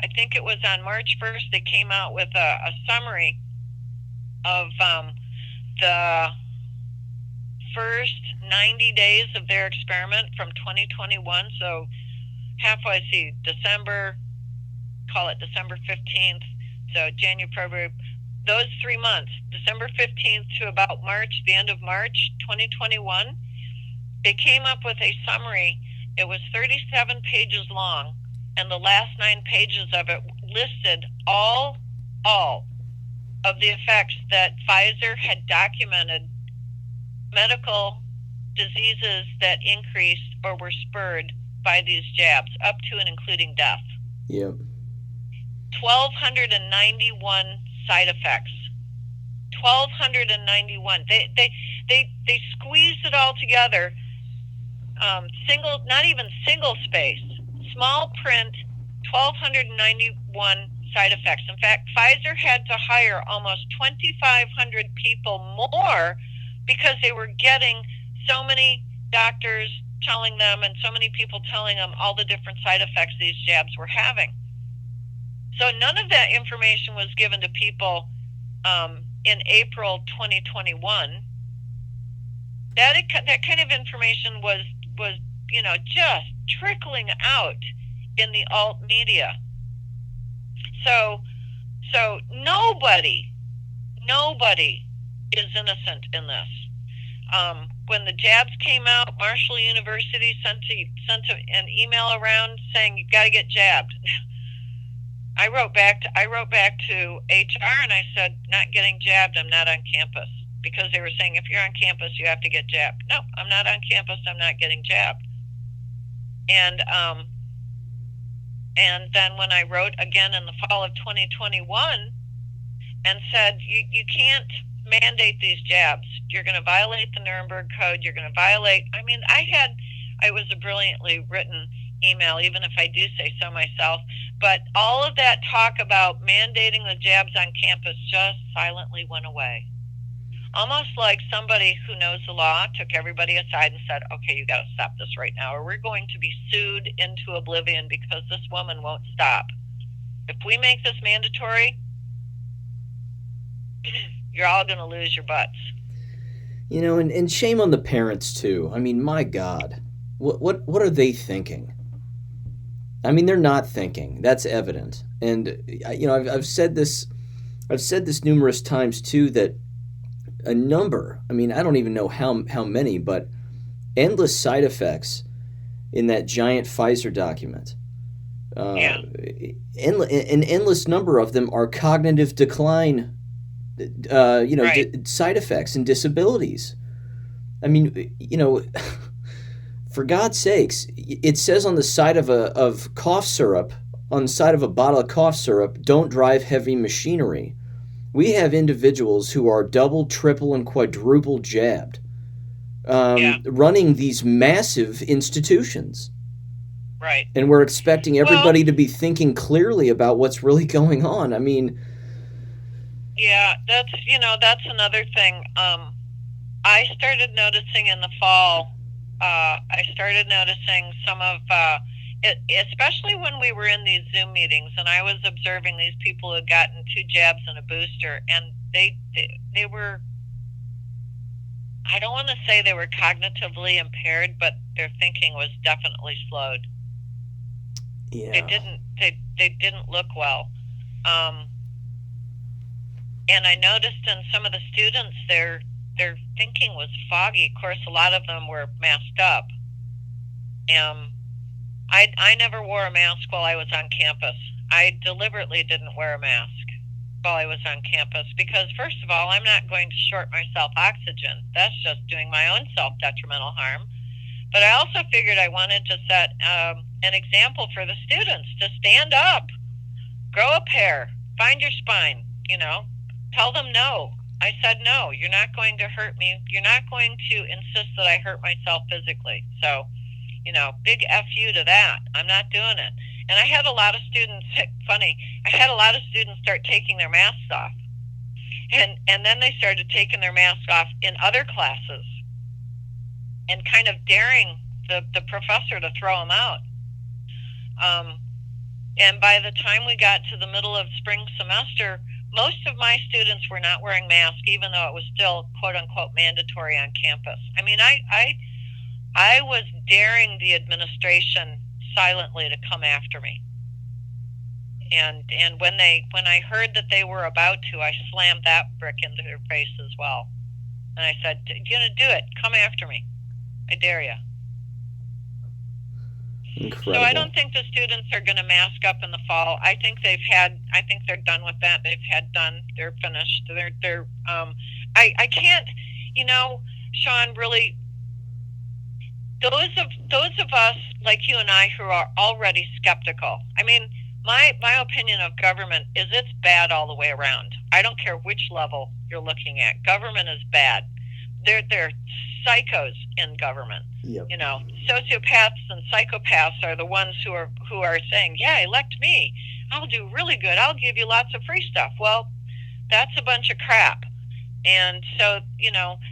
S2: I think it was on March 1st, they came out with a summary of the first 90 days of their experiment from 2021. So halfway, December, call it December 15th. So January, February, those 3 months, December 15th to about March, the end of March 2021, they came up with a summary. It was 37 pages long, and the last 9 pages of it listed all of the effects that Pfizer had documented, medical diseases that increased or were spurred by these jabs, up to and including death.
S1: Yep.
S2: 1,291 side effects. 1,291. They squeezed it all together. Not even single space, small print, 1,291 side effects. In fact, Pfizer had to hire almost 2,500 people more because they were getting so many doctors telling them and so many people telling them all the different side effects these jabs were having. So none of that information was given to people in April 2021. That kind of information was just trickling out in the alt media. So nobody is innocent in this. When the jabs came out, Marshall University sent an email around saying you've got to get jabbed. I wrote back to HR and I said, not getting jabbed, I'm not on campus. Because they were saying if you're on campus, you have to get jabbed. No, I'm not on campus, I'm not getting jabbed. And then when I wrote again in the fall of 2021 and said, you can't mandate these jabs. You're going to violate the Nuremberg Code. You're going to violate, it was a brilliantly written email, even if I do say so myself. But all of that talk about mandating the jabs on campus just silently went away. Almost like somebody who knows the law took everybody aside and said, okay, you got to stop this right now, or we're going to be sued into oblivion because this woman won't stop. If we make this mandatory, you're all going to lose your butts.
S1: You know, and shame on the parents too. I mean, my God, what are they thinking? I mean, they're not thinking. That's evident. And you know, I've said this numerous times too, that a number, I mean, I don't even know how many, but endless side effects in that giant Pfizer document.
S2: Yeah.
S1: An endless number of them are cognitive decline,
S2: Right.
S1: side effects and disabilities. I mean, you know, for God's sakes, it says on the side of cough syrup, on the side of a bottle of cough syrup, don't drive heavy machinery. We have individuals who are double, triple, and quadruple jabbed,
S2: Yeah.
S1: running these massive institutions.
S2: Right.
S1: And we're expecting
S2: Well,
S1: everybody to be thinking clearly about what's really going on. I mean,
S2: yeah, that's another thing. I started noticing in the fall, I started noticing some of it, especially when we were in these Zoom meetings, and I was observing these people who had gotten 2 jabs and a booster, and they were, I don't want to say they were cognitively impaired, but their thinking was definitely slowed.
S1: yeah.
S2: They didn't look well. And I noticed in some of the students, their thinking was foggy. Of course, a lot of them were masked up. I never wore a mask while I was on campus. I deliberately didn't wear a mask while I was on campus because, first of all, I'm not going to short myself oxygen. That's just doing my own self-detrimental harm. But I also figured I wanted to set an example for the students to stand up, grow a pair, find your spine, tell them no. I said, no, you're not going to hurt me. You're not going to insist that I hurt myself physically. So, big F you to that. I'm not doing it. And I had a lot of students, funny, I had a lot of students start taking their masks off. And then they started taking their masks off in other classes and kind of daring the professor to throw them out. And by the time we got to the middle of spring semester, most of my students were not wearing masks, even though it was still quote unquote mandatory on campus. I mean, I was daring the administration silently to come after me. And when I heard that they were about to, I slammed that brick into their face as well. And I said, you're going to do it. Come after me. I dare you.
S1: Incredible.
S2: So I don't think the students are going to mask up in the fall. I think they're done with that. They're finished. I can't, Sean, really, those of us like you and I who are already skeptical. I mean, my opinion of government is it's bad all the way around. I don't care which level you're looking at. Government is bad. They're psychos in government.
S1: Yep.
S2: Sociopaths and psychopaths are the ones who are saying, yeah, elect me. I'll do really good. I'll give you lots of free stuff. Well, that's a bunch of crap. And so,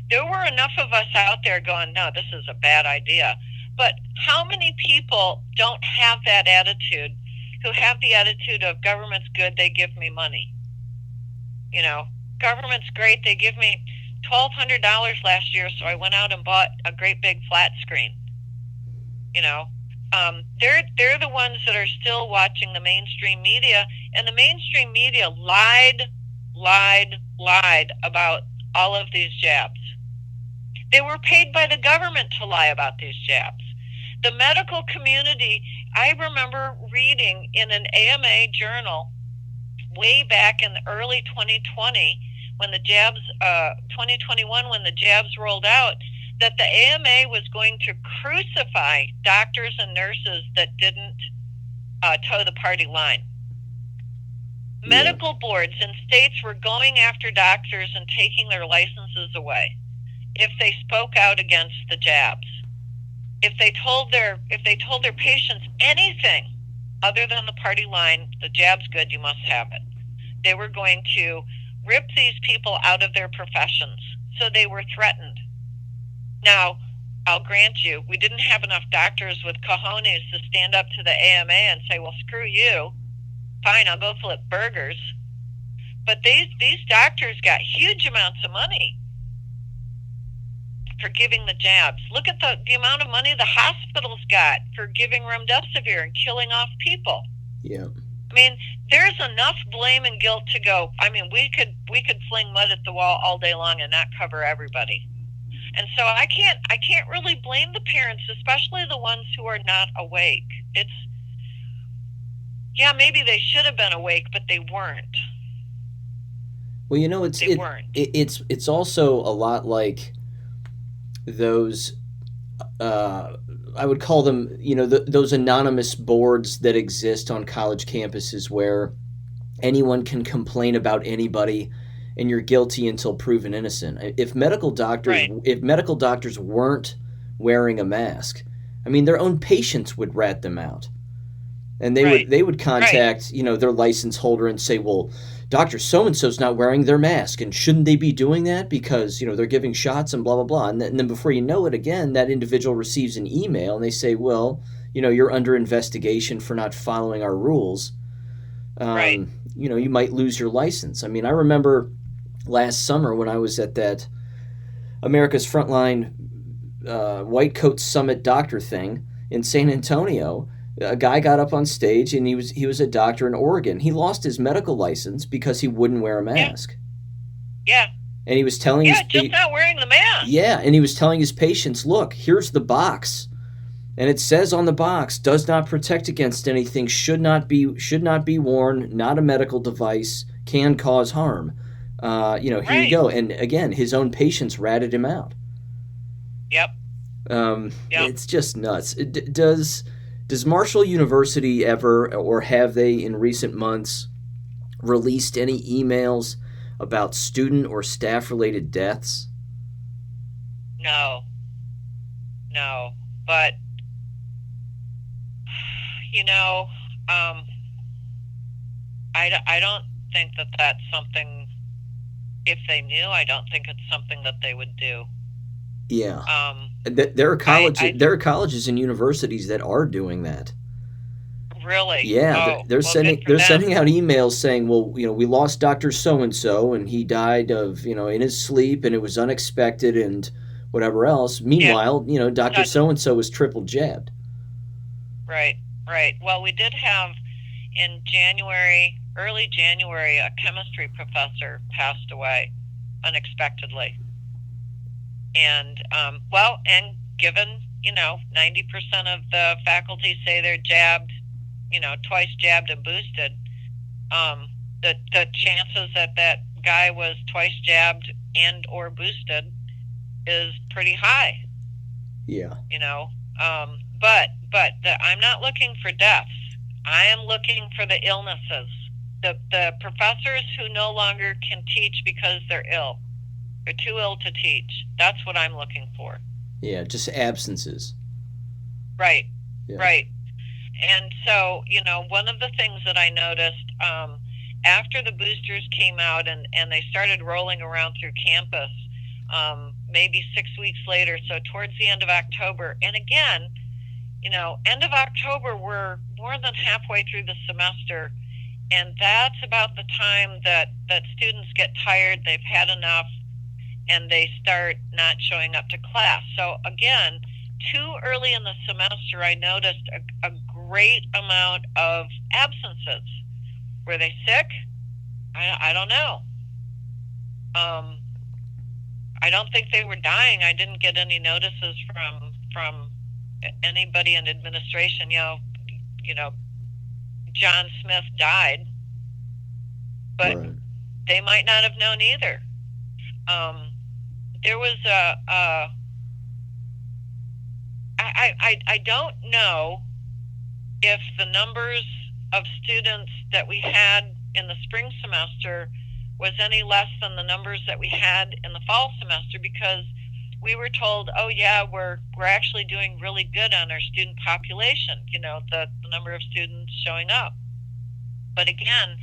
S2: there were enough of us out there going, no, this is a bad idea. But how many people don't have that attitude, who have the attitude of government's good, they give me money? Government's great, they give me $1,200 last year, so I went out and bought a great big flat screen. They're the ones that are still watching the mainstream media, and the mainstream media lied about all of these jabs. They were paid by the government to lie about these jabs. The medical community, I remember reading in an AMA journal way back in the early 2020 when the jabs, 2021 when the jabs rolled out, that the AMA was going to crucify doctors and nurses that didn't toe the party line. Yeah. Medical boards in states were going after doctors and taking their licenses away if they spoke out against the jabs. if they told their patients anything other than the party line, the jab's good, you must have it, they were going to rip these people out of their professions. So they were threatened. Now, I'll grant you, we didn't have enough doctors with cojones to stand up to the AMA and say, well, screw you. Fine, I'll go flip burgers. But these doctors got huge amounts of money for giving the jabs. Look at the amount of money the hospitals got for giving remdesivir and killing off people.
S1: Yeah.
S2: I mean, there's enough blame and guilt to go. I mean, we could fling mud at the wall all day long and not cover everybody. And so I can't really blame the parents, especially the ones who are not awake. Maybe they should have been awake, but they weren't.
S1: Well,
S2: weren't.
S1: It's also a lot like those, I would call them, those anonymous boards that exist on college campuses where anyone can complain about anybody and you're guilty until proven innocent. If medical doctors weren't wearing a mask, I mean, their own patients would rat them out. And they would contact, their license holder and say, well, Dr. So-and-so's not wearing their mask, and shouldn't they be doing that because, they're giving shots and blah, blah, blah. And then before you know it, again, that individual receives an email and they say, well, you're under investigation for not following our rules. You might lose your license. I mean, I remember last summer when I was at that America's Frontline White Coat Summit doctor thing in San Antonio. A guy got up on stage and he was a doctor in Oregon. He lost his medical license because he wouldn't wear a mask.
S2: Yeah.
S1: And he was telling
S2: not wearing the mask.
S1: Yeah, and he was telling his patients, look, here's the box. And it says on the box, does not protect against anything, should not be worn, not a medical device, can cause harm. Here you go. And again, his own patients ratted him out.
S2: Yep.
S1: It's just nuts. Does Marshall University ever, or have they in recent months, released any emails about student or staff-related deaths?
S2: No. But, I don't think that that's something, if they knew, I don't think it's something that they would do.
S1: Yeah. There are colleges and universities that are doing that.
S2: Really?
S1: Yeah, they're sending out emails saying, well, we lost Dr. So-and-so and he died of, in his sleep and it was unexpected and whatever else. Meanwhile, Dr. So-and-so was triple jabbed.
S2: Right. Well, we did have in early January, a chemistry professor passed away unexpectedly. And, and given, 90% of the faculty say they're jabbed, twice jabbed and boosted, the chances that guy was twice jabbed and or boosted is pretty high.
S1: Yeah.
S2: I'm not looking for deaths. I am looking for the illnesses. The professors who no longer can teach because they're ill. They're too ill to teach. That's what I'm looking for.
S1: Yeah, just absences.
S2: Right,
S1: yeah.
S2: Right. And so, one of the things that I noticed after the boosters came out and they started rolling around through campus, maybe 6 weeks later, so towards the end of October, and again, end of October, we're more than halfway through the semester, and that's about the time that students get tired, they've had enough, and they start not showing up to class. So again, too early in the semester, I noticed a great amount of absences. Were they sick? I don't know. I don't think they were dying. I didn't get any notices from anybody in administration. John Smith died, but
S1: right.
S2: They might not have known either. There was I don't know if the numbers of students that we had in the spring semester was any less than the numbers that we had in the fall semester, because we were told, oh yeah, we're actually doing really good on our student population, the number of students showing up. But again,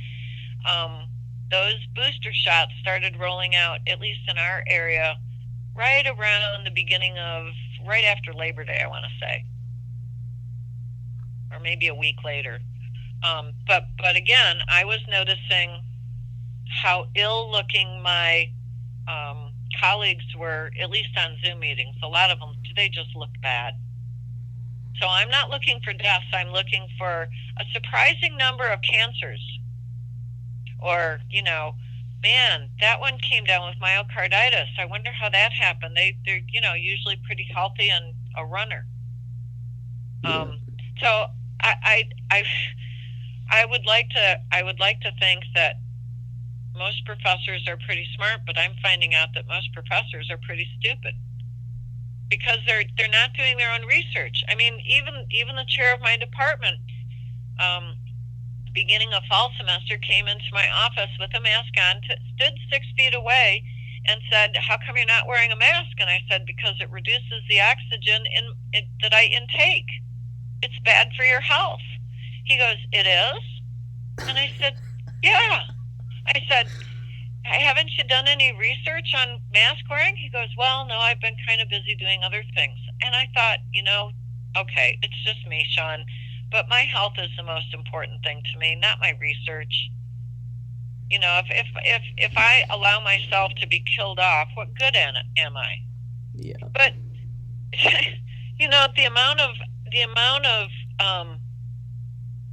S2: those booster shots started rolling out, at least in our area, right around the beginning of, right after Labor Day, I want to say, or maybe a week later. But again, I was noticing how ill-looking my colleagues were, at least on Zoom meetings. A lot of them, they just looked bad. So I'm not looking for deaths. I'm looking for a surprising number of cancers. Or, man, that one came down with myocarditis. I wonder how that happened. They're usually pretty healthy and a runner. So I would like to think that most professors are pretty smart, but I'm finding out that most professors are pretty stupid because they're not doing their own research. I mean, even the chair of my department, beginning of fall semester, came into my office with a mask on, stood 6 feet away, and said, "How come you're not wearing a mask?" And I said, "Because it reduces the oxygen that I intake. It's bad for your health." He goes, "It is?" And I said, "Yeah." I said, "Haven't you done any research on mask wearing?" He goes, "Well, no, I've been kind of busy doing other things." And I thought, okay, it's just me, Sean, but my health is the most important thing to me, not my research. If I allow myself to be killed off, what good am I?
S1: Yeah.
S2: But the amount of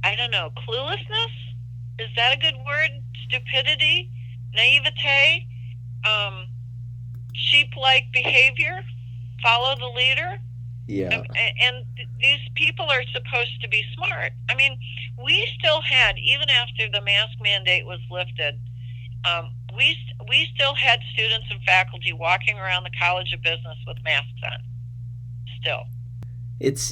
S2: I don't know, cluelessness, is that a good word? Stupidity, naivete, sheep-like behavior, follow the leader.
S1: Yeah.
S2: And these people are supposed to be smart. I mean, we still had, even after the mask mandate was lifted, we still had students and faculty walking around the College of Business with masks on. Still.
S1: It's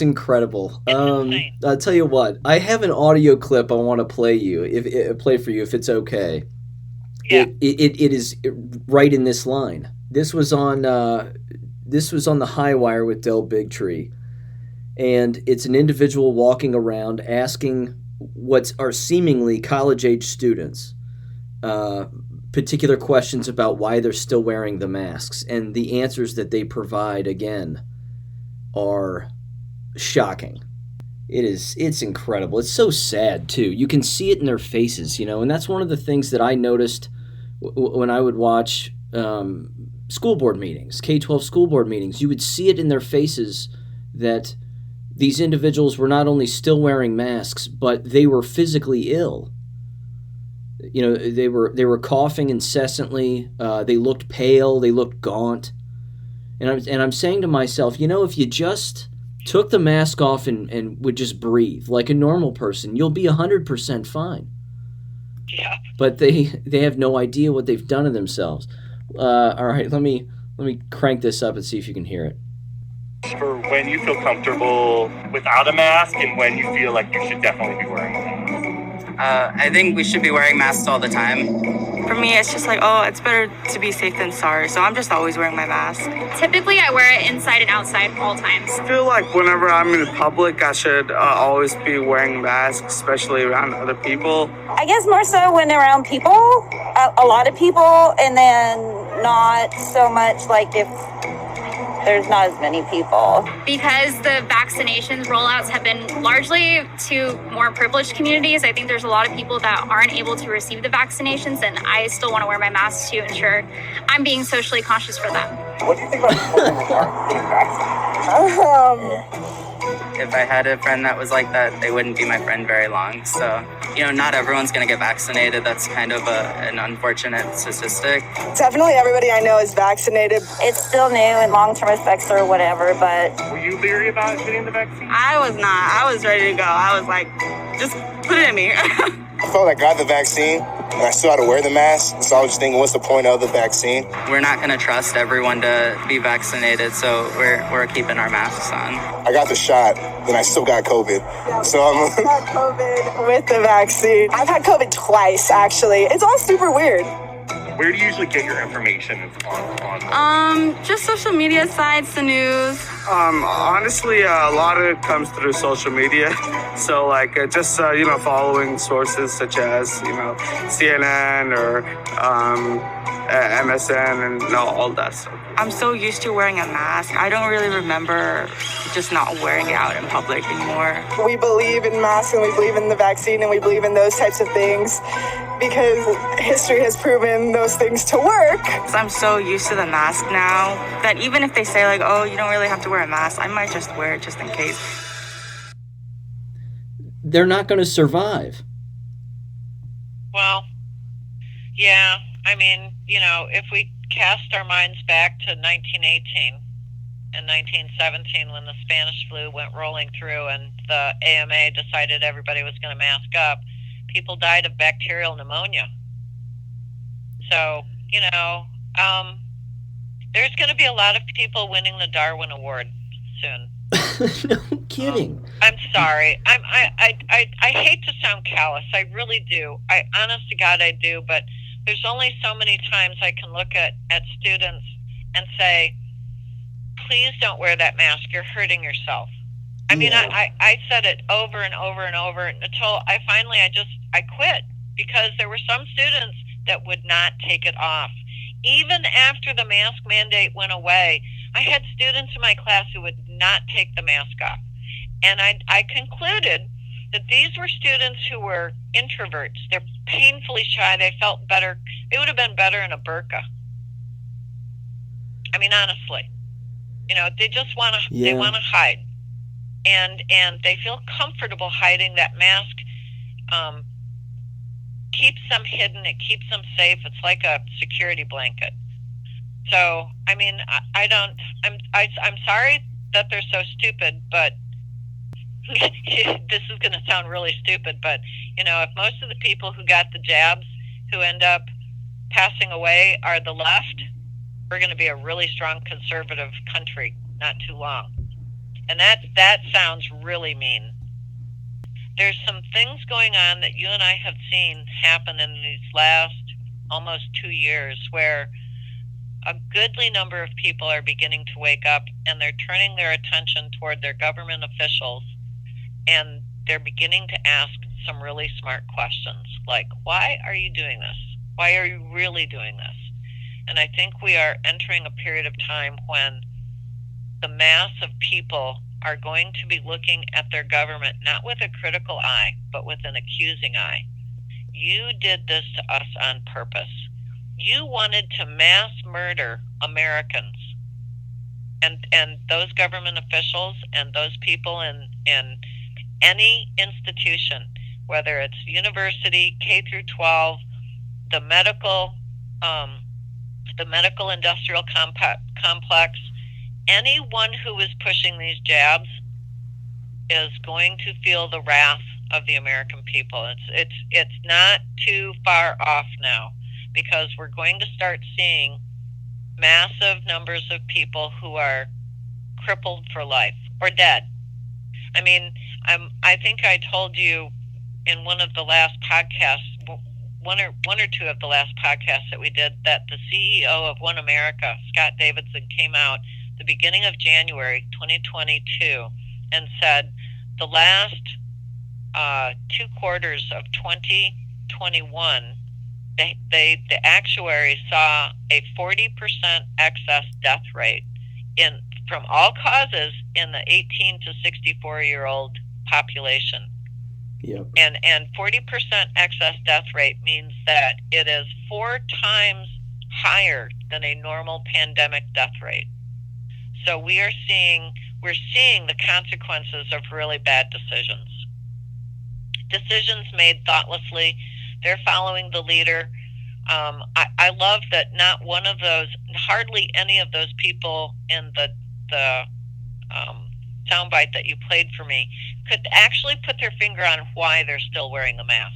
S1: incredible.
S2: It's insane.
S1: I'll tell you what, I have an audio clip I want to play for you if it's okay.
S2: Yeah.
S1: It is right in this line. This was on the high wire with Del Bigtree, and it's an individual walking around asking what are seemingly college-age students particular questions about why they're still wearing the masks, and the answers that they provide, again, are shocking. It's incredible. It's so sad, too. You can see it in their faces, and that's one of the things that I noticed when I would watch school board meetings, K-12 school board meetings. You would see it in their faces that these individuals were not only still wearing masks, but they were physically ill. They were coughing incessantly. They looked pale. They looked gaunt. And I'm saying to myself, if you just took the mask off and would just breathe like a normal person, you'll be 100% fine.
S2: Yeah.
S1: But they have no idea what they've done to themselves. All right, let me crank this up and see if you can hear it.
S3: For when you feel comfortable without a mask and when you feel like you should definitely be wearing one.
S4: I think we should be wearing masks all the time.
S5: For me, it's just like, it's better to be safe than sorry, so I'm just always wearing my mask.
S6: Typically, I wear it inside and outside all times.
S7: I feel like whenever I'm in public, I should always be wearing a mask, especially around other people.
S8: I guess more so when around people, a lot of people, and then not so much like if there's not as many people.
S6: Because the vaccinations rollouts have been largely to more privileged communities, I think there's a lot of people that aren't able to receive the vaccinations, and I still want to wear my mask to ensure I'm being socially conscious for them.
S3: What do you think about people who aren't getting vaccinated?
S4: If I had a friend that was like that, they wouldn't be my friend very long. So, not everyone's going to get vaccinated. That's kind of an unfortunate statistic.
S9: Definitely everybody I know is vaccinated.
S8: It's still new and long-term effects or whatever, but...
S3: Were you leery about getting the vaccine?
S5: I was not. I was ready to go. I was like, just put it in me.
S10: I felt like I got the vaccine, and I still had to wear the mask. So I was just thinking, what's the point of the vaccine?
S4: We're not going to trust everyone to be vaccinated, so we're keeping our masks on.
S10: I got the shot, then I still got COVID. So
S9: I got COVID with the vaccine. I've had COVID twice, actually. It's all super weird.
S3: Where do you usually get your information on?
S5: Just social media sites, the news.
S7: Honestly, a lot of it comes through social media. So like just following sources such as CNN or MSN and all that stuff.
S5: I'm so used to wearing a mask. I don't really remember just not wearing it out in public anymore.
S9: We believe in masks and we believe in the vaccine and we believe in those types of things because history has proven those things to work.
S5: I'm so used to the mask now that even if they say like, oh, you don't really have to wear a mask, I might just wear it just in case.
S1: They're not going to survive.
S2: Well, yeah. I mean, if we cast our minds back to 1918 and 1917 when the Spanish flu went rolling through and the AMA decided everybody was going to mask up, people died of bacterial pneumonia. So, there's going to be a lot of people winning the Darwin Award soon.
S1: No kidding.
S2: I'm sorry. I hate to sound callous. I really do. Honest to God, I do. But there's only so many times I can look at students and say, please don't wear that mask. You're hurting yourself. I mean, I said it over and over and over until I finally, I quit because there were some students that would not take it off. Even after the mask mandate went away, I had students in my class who would not take the mask off. And I concluded that these were students who were introverts. They're painfully shy. They felt better. They would have been better in a burqa. I mean, honestly, they just want to, they want to hide. And they feel comfortable hiding. That mask keeps them hidden. It keeps them safe. It's like a security blanket. So, I mean, I'm sorry that they're so stupid, but this is going to sound really stupid, but, if most of the people who got the jabs who end up passing away are the left, we're going to be a really strong conservative country not too long. And that sounds really mean. There's some things going on that you and I have seen happen in these last almost 2 years where a goodly number of people are beginning to wake up and they're turning their attention toward their government officials and they're beginning to ask some really smart questions like, why are you doing this? Why are you really doing this? And I think we are entering a period of time when the mass of people are going to be looking at their government not with a critical eye, but with an accusing eye. You did this to us on purpose. You wanted to mass murder Americans. And those government officials and those people in any institution, whether it's university, K through 12, the medical industrial complex, anyone who is pushing these jabs is going to feel the wrath of the American people. It's not too far off now because we're going to start seeing massive numbers of people who are crippled for life or dead. I mean, I think I told you in one of the last podcasts, one or two of the last podcasts that we did, that the CEO of One America, Scott Davidson, came out the beginning of January 2022 and said the last 2 quarters of 2021, the actuaries saw a 40% excess death rate from all causes in the 18 to 64-year-old population.
S1: Yep.
S2: And 40% excess death rate means that it is 4 times higher than a normal pandemic death rate. So we're seeing the consequences of really bad decisions. Decisions made thoughtlessly. They're following the leader. I love that not one of those, hardly any of those people in the soundbite that you played for me could actually put their finger on why they're still wearing the mask,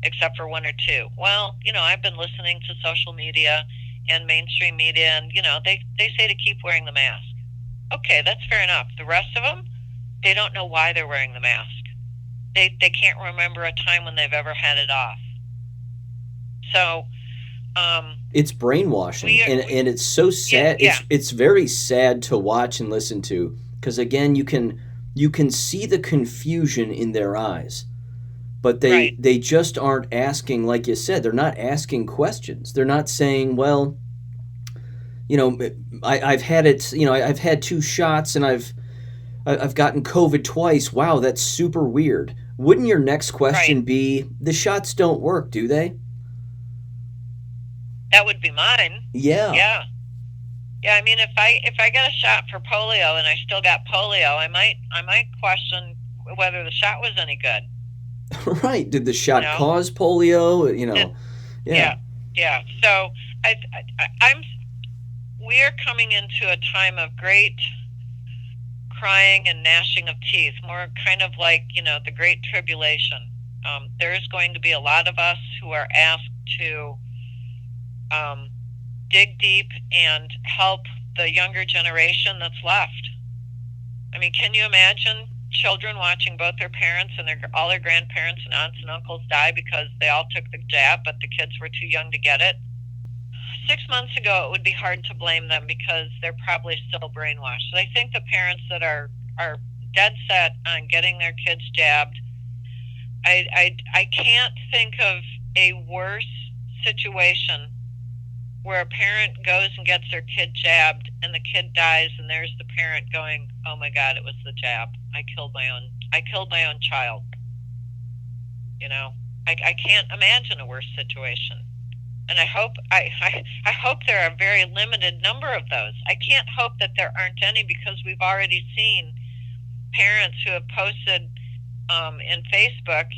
S2: except for 1 or 2. Well, I've been listening to social media and mainstream media, and, they say to keep wearing the mask. Okay, that's fair enough. The rest of them, they don't know why they're wearing the mask. They can't remember a time when they've ever had it off. So
S1: It's brainwashing, and it's so sad.
S2: Yeah.
S1: It's very sad to watch and listen to, because again, you can see the confusion in their eyes, but they just aren't asking, like you said, they're not asking questions. They're not saying, well, I've had it. I've had 2 shots, and I've gotten COVID twice. Wow, that's super weird. Wouldn't your next question be, the shots don't work, do they?
S2: That would be mine.
S1: Yeah.
S2: Yeah. Yeah, I mean, if I got a shot for polio and I still got polio, I might question whether the shot was any good.
S1: Right. Did the shot cause polio? Yeah.
S2: Yeah. So we are coming into a time of great crying and gnashing of teeth, more kind of like, the Great Tribulation. There is going to be a lot of us who are asked to dig deep and help the younger generation that's left. I mean, can you imagine children watching both their parents and all their grandparents and aunts and uncles die because they all took the jab, but the kids were too young to get it? 6 months ago, it would be hard to blame them because they're probably still brainwashed. So I think the parents that are dead set on getting their kids jabbed, I can't think of a worse situation where a parent goes and gets their kid jabbed and the kid dies, and there's the parent going, "Oh my God, it was the jab. I killed my own child." I can't imagine a worse situation. And I hope there are a very limited number of those. I can't hope that there aren't any, because we've already seen parents who have posted in Facebook,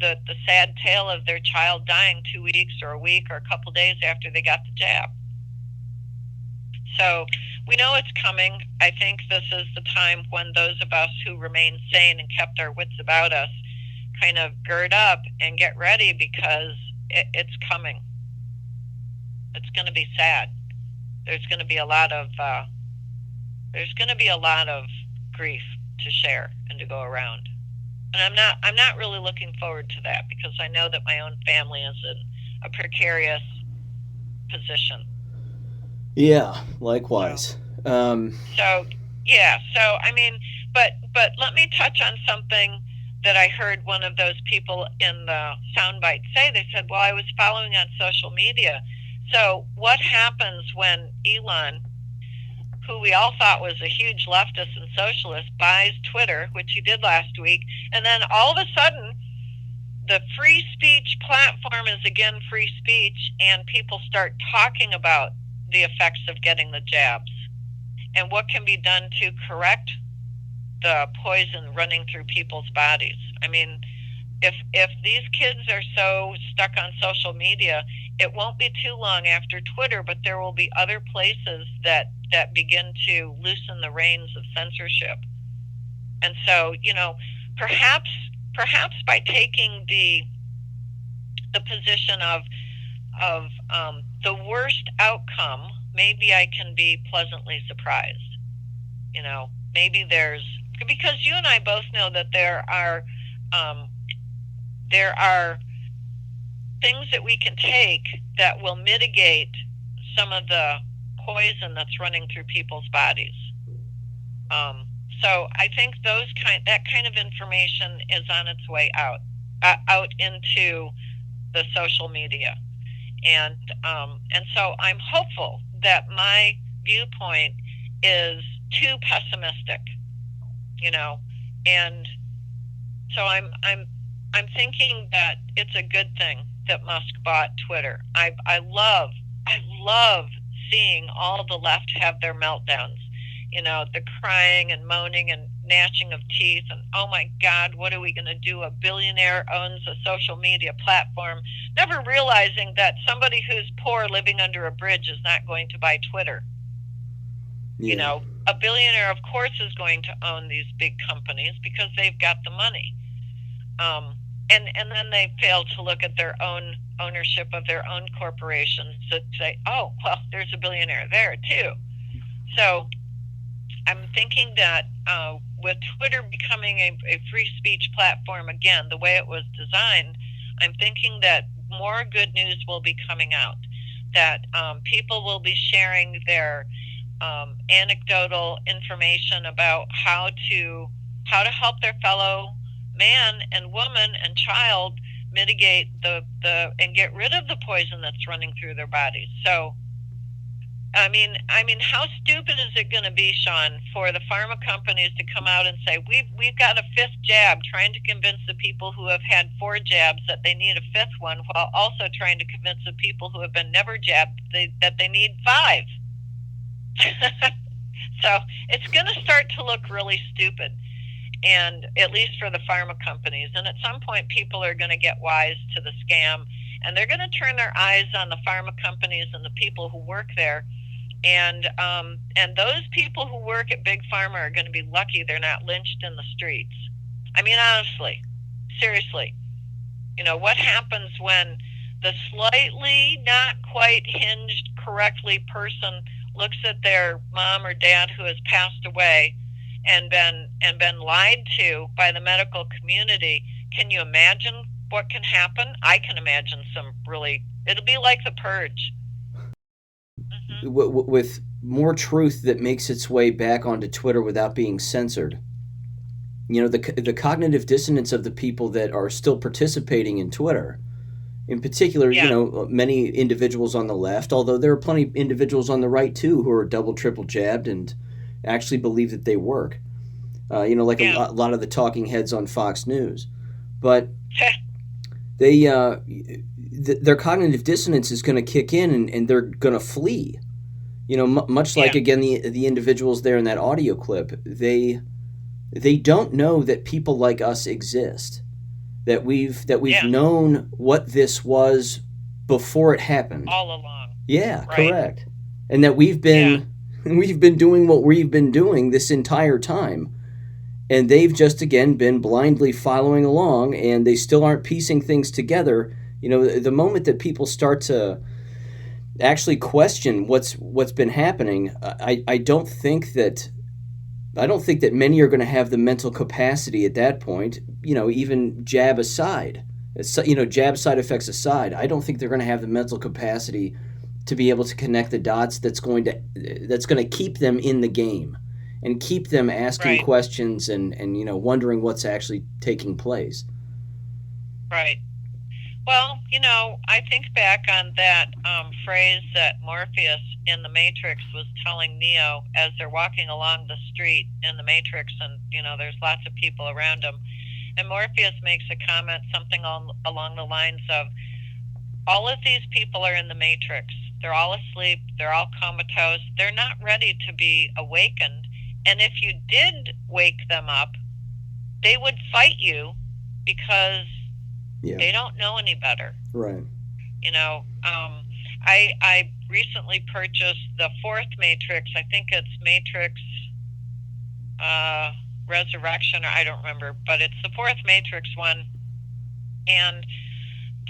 S2: the sad tale of their child dying 2 weeks or a week or a couple days after they got the jab. So we know it's coming. I think this is the time when those of us who remain sane and kept our wits about us kind of gird up and get ready, because it's coming. It's going to be sad. There's going to be a lot of grief to share and to go around. And I'm not really looking forward to that, because I know that my own family is in a precarious position.
S1: Yeah, likewise.
S2: So I mean, but let me touch on something that I heard one of those people in the soundbite say. They said, "Well, I was following on social media." So what happens when Elon, who we all thought was a huge leftist and socialist, buys Twitter, which he did last week, and then all of a sudden the free speech platform is again free speech, and people start talking about the effects of getting the jabs and what can be done to correct the poison running through people's bodies. I mean, if these kids are so stuck on social media, it won't be too long after Twitter, but there will be other places that begin to loosen the reins of censorship. And so, perhaps by taking the position of the worst outcome, maybe I can be pleasantly surprised. Maybe because you and I both know that there are things that we can take that will mitigate some of the poison that's running through people's bodies. So I think that kind of information is on its way out into the social media, and so I'm hopeful that my viewpoint is too pessimistic, and so I'm thinking that it's a good thing that Musk bought Twitter. I love seeing all the left have their meltdowns, the crying and moaning and gnashing of teeth, and oh my God, what are we going to do? A billionaire owns a social media platform, never realizing that somebody who's poor living under a bridge is not going to buy Twitter.
S1: Yeah.
S2: A billionaire, of course, is going to own these big companies because they've got the money. And then they fail to look at their own ownership of their own corporations that say, oh, well, there's a billionaire there too. So I'm thinking that with Twitter becoming a free speech platform again, the way it was designed, I'm thinking that more good news will be coming out. that people will be sharing their anecdotal information about how to help their fellow man and woman and child mitigate the and get rid of the poison that's running through their bodies. So I mean, how stupid is it going to be, Sean, for the pharma companies to come out and say we've got a fifth jab, trying to convince the people who have had 4 jabs that they need a fifth one, while also trying to convince the people who have been never jabbed that they need 5. So it's going to start to look really stupid, and at least for the pharma companies. And at some point, people are going to get wise to the scam, and they're going to turn their eyes on the pharma companies and the people who work there. And those people who work at Big Pharma are going to be lucky they're not lynched in the streets. I mean, honestly, seriously, what happens when the slightly not quite hinged correctly person looks at their mom or dad who has passed away and been lied to by the medical community? Can you imagine what can happen? I can imagine it'll be like the Purge.
S1: With more truth that makes its way back onto Twitter without being censored. The cognitive dissonance of the people that are still participating in Twitter. In particular, many individuals on the left, although there are plenty of individuals on the right too who are double, triple jabbed and actually believe that they work. A lot of the talking heads on Fox News. But their cognitive dissonance is going to kick in and they're going to flee. Much like, again, the individuals there in that audio clip, they don't know that people like us exist, that we've known what this was before it happened.
S2: All along.
S1: Yeah,
S2: right.
S1: Correct. And that we've been doing what we've been doing this entire time. And they've just, again, been blindly following along, and they still aren't piecing things together. The moment that people start to actually question what's been happening, I don't think that many are going to have the mental capacity at that point. Even jab aside, jab side effects aside, I don't think they're going to have the mental capacity to be able to connect the dots. That's going to keep them in the game and keep them asking questions and wondering what's actually taking place.
S2: Right. Well, I think back on that phrase that Morpheus in The Matrix was telling Neo as they're walking along the street in The Matrix, and, there's lots of people around him. And Morpheus makes a comment, something along the lines of, all of these people are in the Matrix. They're all asleep. They're all comatose. They're not ready to be awakened. And if you did wake them up, they would fight you because they don't know any better.
S1: Right.
S2: I recently purchased the 4th Matrix. I think it's Matrix Resurrection, or I don't remember, but it's the 4th Matrix one. And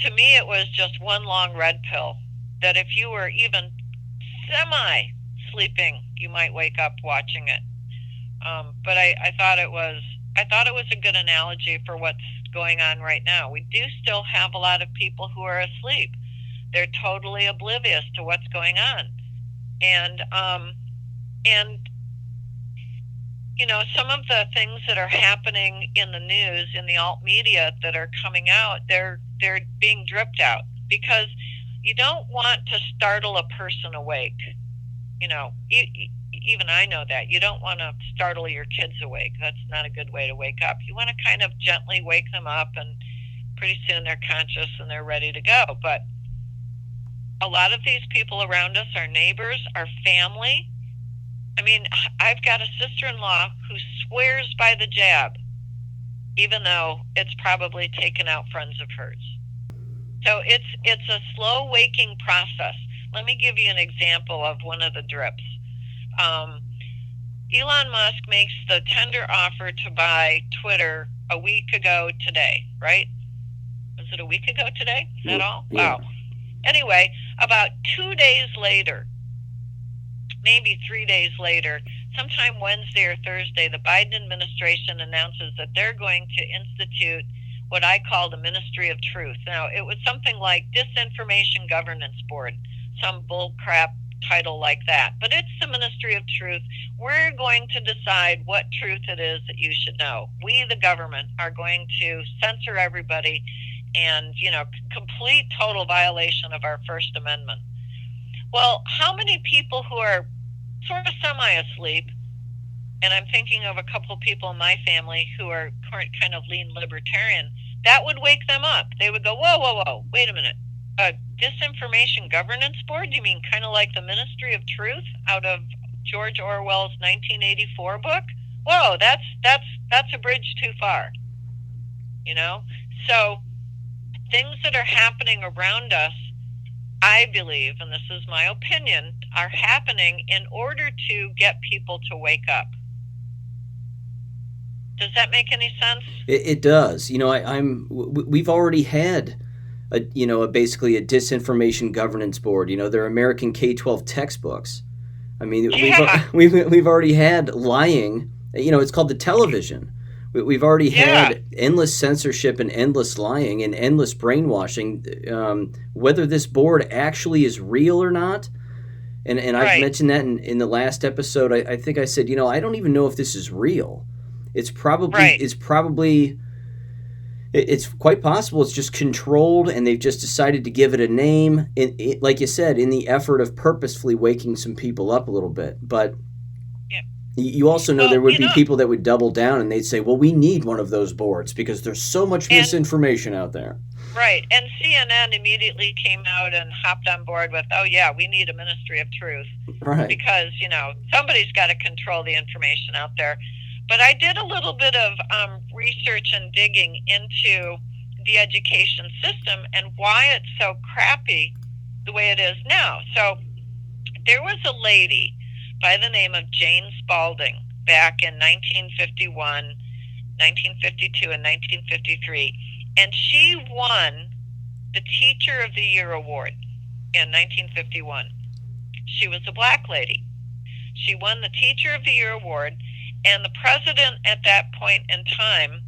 S2: to me, it was just one long red pill that if you were even semi-sleeping, you might wake up watching it. But I thought it was a good analogy for what's going on right now. We do still have a lot of people who are asleep. They're totally oblivious to what's going on, and some of the things that are happening in the news, in the alt media that are coming out, they're being dripped out because you don't want to startle a person awake. Even I know that. You don't want to startle your kids awake. That's not a good way to wake up. You want to kind of gently wake them up, and pretty soon they're conscious and they're ready to go. But a lot of these people around us, our neighbors, our family. I mean, I've got a sister-in-law who swears by the jab, even though it's probably taken out friends of hers. So it's a slow waking process. Let me give you an example of one of the drips. Elon Musk makes the tender offer to buy Twitter a week ago today, right? Was it a week ago today? Is that all?
S1: Yeah.
S2: Wow. Anyway, about 2 days later, maybe 3 days later, sometime Wednesday or Thursday, the Biden administration announces that they're going to institute what I call the Ministry of Truth. Now, it was something like Disinformation Governance Board. some bull crap title like that. But it's the Ministry of Truth. We're going to decide what truth it is that you should know. We, the government, are going to censor everybody and, complete total violation of our First Amendment. Well, how many people who are sort of semi-asleep, and I'm thinking of a couple of people in my family who are kind of lean libertarian, that would wake them up. They would go, whoa, wait a minute. Disinformation Governance Board? You mean kind of like the Ministry of Truth out of George Orwell's 1984 book? Whoa, that's a bridge too far. So things that are happening around us, I believe, and this is my opinion, are happening in order to get people to wake up. Does that make any sense?
S1: It does. We've already had basically a disinformation governance board. They're American K-12 textbooks. I mean, we've already had lying. It's called the television. We've already had endless censorship and endless lying and endless brainwashing. Whether this board actually is real or not, and I've mentioned that in the last episode. I think I said, I don't even know if this is real. It's probably it's quite possible it's just controlled, and they've just decided to give it a name, like you said, in the effort of purposefully waking some people up a little bit. But you also know there would be people that would double down, and they'd say, well, we need one of those boards because there's so much misinformation out there.
S2: Right. And CNN immediately came out and hopped on board with, oh, yeah, we need a Ministry of Truth.
S1: Right.
S2: Because, somebody's got to control the information out there. But I did a little bit of research and digging into the education system and why it's so crappy the way it is now. So there was a lady by the name of Jane Spalding back in 1951, 1952, and 1953. And she won the Teacher of the Year award in 1951. She was a black lady. She won the Teacher of the Year award, and the president at that point in time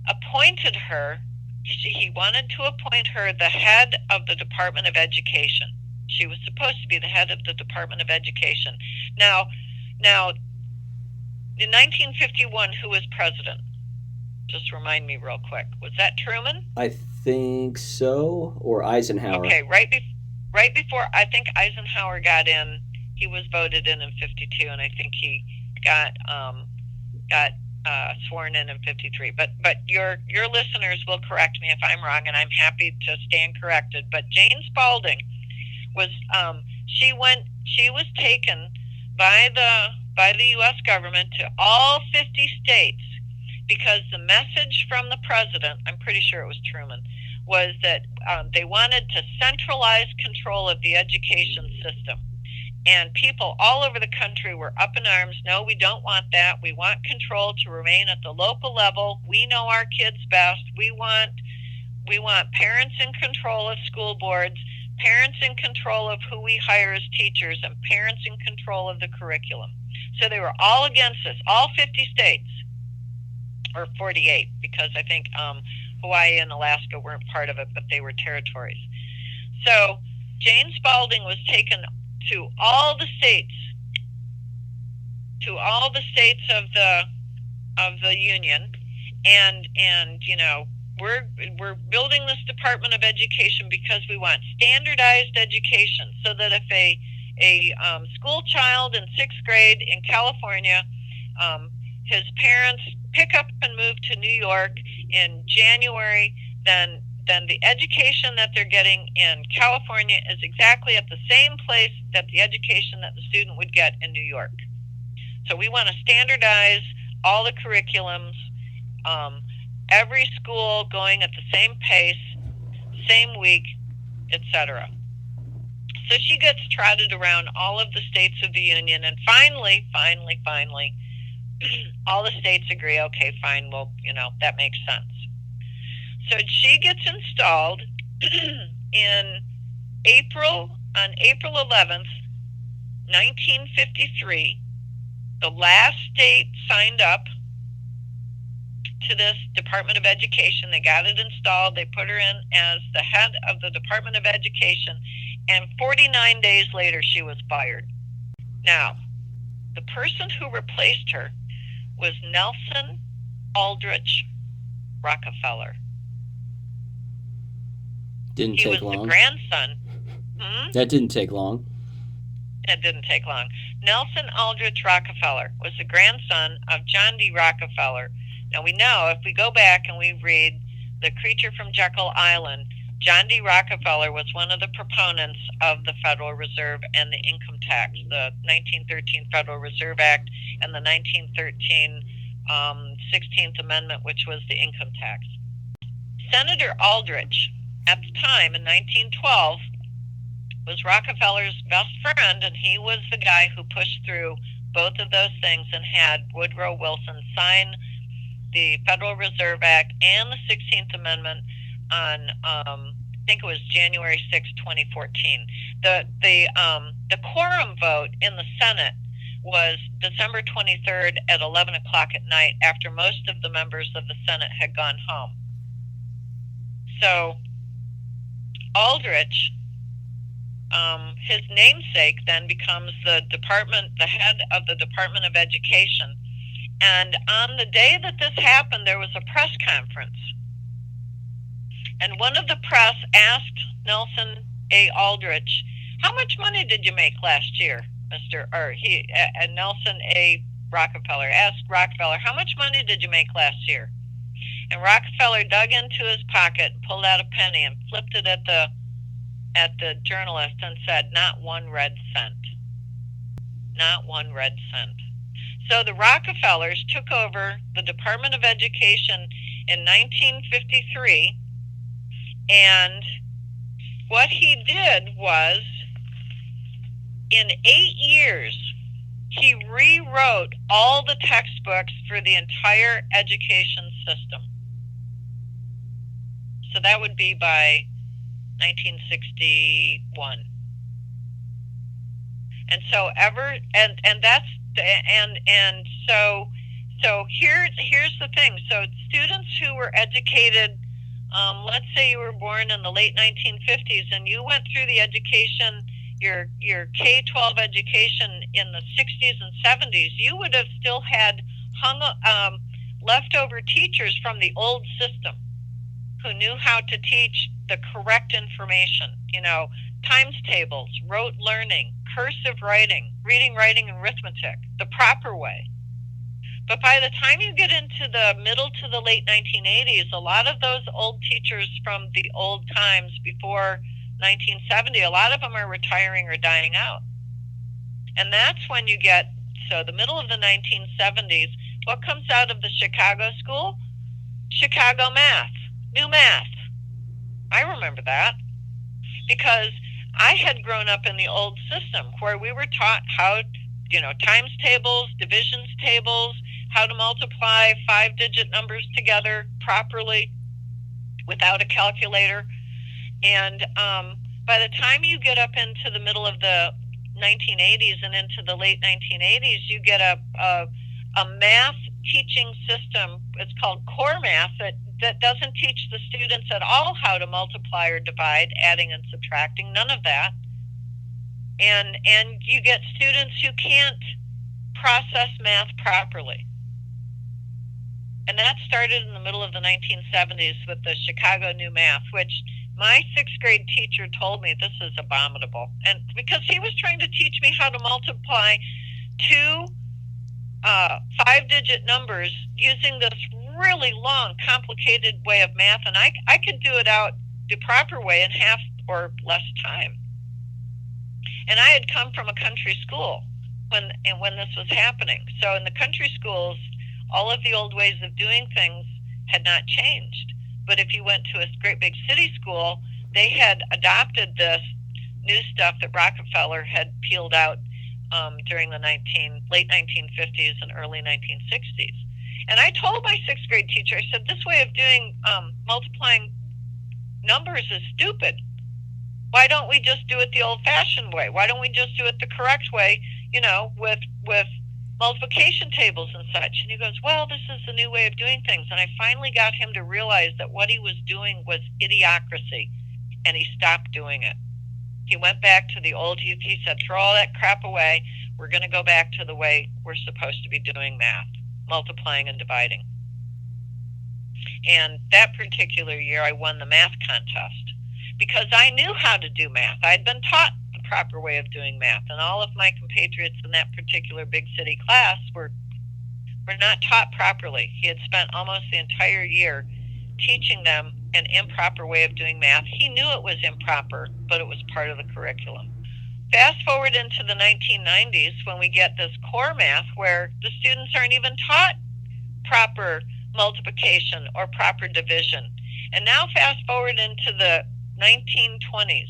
S2: appointed her. He wanted to appoint her the head of the Department of Education. She was supposed to be the head of the Department of Education. Now, in 1951, who was president? Just remind me real quick. Was that Truman?
S1: I think so, or Eisenhower.
S2: Okay, right before I think Eisenhower got in. He was voted in 52, and I think he got sworn in 53. But your listeners will correct me if I'm wrong, and I'm happy to stand corrected. But Jane Spalding was she was taken by the U.S. government to all 50 states because the message from the president, I'm pretty sure it was Truman, was that they wanted to centralize control of the education system. And people all over the country were up in arms. No, we don't want that. We want control to remain at the local level. We know our kids best. We want parents in control of school boards, parents in control of who we hire as teachers, and parents in control of the curriculum. So they were all against this, all 50 states, or 48, because I think Hawaii and Alaska weren't part of it, but they were territories. So Jane Spalding was taken to all the states of the union, and we're building this Department of Education because we want standardized education, so that if a school child in 6th grade in California, his parents pick up and move to New York in January, then the education that they're getting in California is exactly at the same place that the education that the student would get in New York. So we want to standardize all the curriculums, every school going at the same pace, same week, etc. So she gets trotted around all of the states of the union, and finally, all the states agree, okay, fine, well, that makes sense. So she gets installed on April 11th, 1953. The last state signed up to this Department of Education. They got it installed. They put her in as the head of the Department of Education. And 49 days later, she was fired. Now, the person who replaced her was Nelson Aldrich Rockefeller.
S1: Didn't
S2: He
S1: take
S2: was
S1: long.
S2: the grandson.
S1: That didn't take long.
S2: It didn't take long. Nelson Aldrich Rockefeller was the grandson of John D. Rockefeller. Now we know, if we go back and we read The Creature from Jekyll Island, John D. Rockefeller was one of the proponents of the Federal Reserve and the income tax, the 1913 Federal Reserve Act and the 1913 16th Amendment, which was the income tax. Senator Aldrich, at the time in 1912, was Rockefeller's best friend, and he was the guy who pushed through both of those things and had Woodrow Wilson sign the Federal Reserve Act and the 16th Amendment on, I think it was January 6, 2014. The quorum vote in the Senate was December 23rd at 11 o'clock at night, after most of the members of the Senate had gone home. So Aldrich, his namesake, then becomes the head of the Department of Education. And on the day that this happened, there was a press conference. And one of the press asked Nelson A. Aldrich, "How much money did you make last year, and Nelson A. Rockefeller asked Rockefeller, "How much money did you make last year?" And Rockefeller dug into his pocket, pulled out a penny, and flipped it at the journalist and said, "Not one red cent. Not one red cent." So the Rockefellers took over the Department of Education in 1953, and what he did was, in 8 years, he rewrote all the textbooks for the entire education system. So that would be by 1961. And so here's the thing. So students who were educated, let's say you were born in the late 1950s and you went through the education, your K-12 education in the 60s and 70s, you would have still had leftover teachers from the old system who knew how to teach the correct information, times tables, rote learning, cursive writing, reading, writing, and arithmetic, the proper way. But by the time you get into the middle to the late 1980s, a lot of those old teachers from the old times before 1970, a lot of them are retiring or dying out. And that's when you get, so the middle of the 1970s, what comes out of the Chicago school? Chicago math, new math. I remember that because I had grown up in the old system where we were taught how, times tables, divisions tables, how to multiply 5-digit numbers together properly without a calculator. And by the time you get up into the middle of the 1980s and into the late 1980s, you get a math teaching system. It's called core math that doesn't teach the students at all how to multiply or divide, adding and subtracting, none of that. And you get students who can't process math properly. And that started in the middle of the 1970s with the Chicago New Math, which my 6th grade teacher told me this is abominable. And because he was trying to teach me how to multiply two 5-digit numbers using this really long, complicated way of math, and I could do it out the proper way in half or less time. And I had come from a country school when this was happening. So in the country schools, all of the old ways of doing things had not changed. But if you went to a great big city school, they had adopted this new stuff that Rockefeller had peeled out during the late 1950s and early 1960s. And I told my 6th grade teacher, I said, this way of doing multiplying numbers is stupid. Why don't we just do it the old-fashioned way? Why don't we just do it the correct way, with multiplication tables and such. And he goes, well, this is the new way of doing things. And I finally got him to realize that what he was doing was idiocracy, and he stopped doing it. He went back to the old, he said, throw all that crap away. We're going to go back to the way we're supposed to be doing math, multiplying and dividing. And that particular year, I won the math contest because I knew how to do math. I'd been taught the proper way of doing math, and all of my compatriots in that particular big city class were not taught properly. He had spent almost the entire year teaching them an improper way of doing math. He knew it was improper, but it was part of the curriculum. Fast forward into the 1990s when we get this core math where the students aren't even taught proper multiplication or proper division. And now fast forward into the 2020s,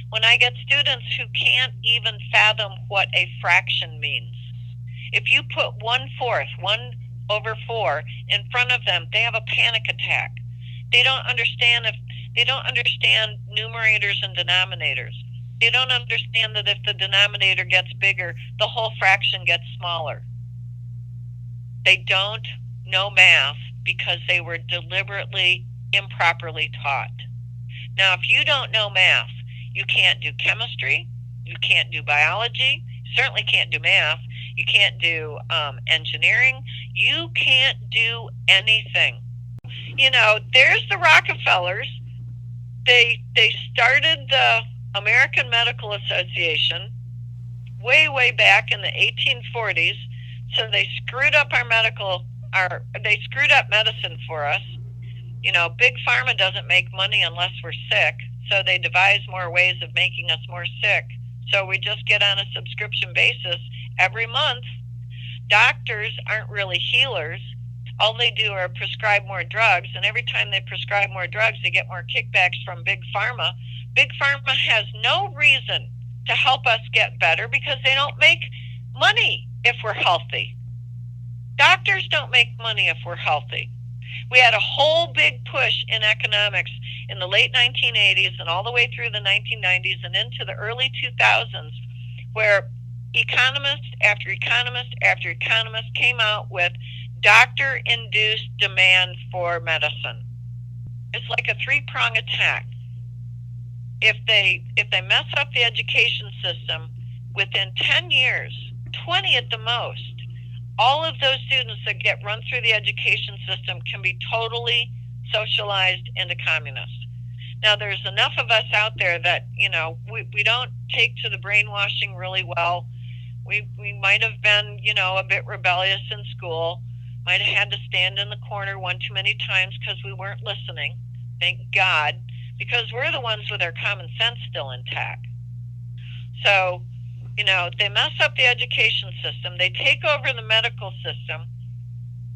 S2: when I get students who can't even fathom what a fraction means. If you put 1/4, 1/4 in front of them, they have a panic attack. They don't understand numerators and denominators. They don't understand that if the denominator gets bigger, the whole fraction gets smaller. They don't know math because they were deliberately improperly taught. Now, if you don't know math, you can't do chemistry, you can't do biology, you certainly can't do math, you can't do engineering, you can't do anything. You know, there's the Rockefellers. They started the American Medical Association way back in the 1840s. So they screwed up they screwed up medicine for us. You know, Big Pharma doesn't make money unless we're sick. So they devise more ways of making us more sick. So we just get on a subscription basis every month. Doctors aren't really healers. All they do are prescribe more drugs. And every time they prescribe more drugs, they get more kickbacks from Big Pharma. Big Pharma has no reason to help us get better because they don't make money if we're healthy. Doctors don't make money if we're healthy. We had a whole big push in economics in the late 1980s and all the way through the 1990s and into the early 2000s, where economist after economist after economist came out with doctor-induced demand for medicine. It's like a three-prong attack. If they mess up the education system, within 10 years, 20 at the most, all of those students that get run through the education system can be totally socialized into communists. Now, there's enough of us out there that, you know, we don't take to the brainwashing really well. We might have been, you know, a bit rebellious in school, might have had to stand in the corner one too many times because we weren't listening. Thank God, because we're the ones with our common sense still intact. So, you know, they mess up the education system. They take over the medical system.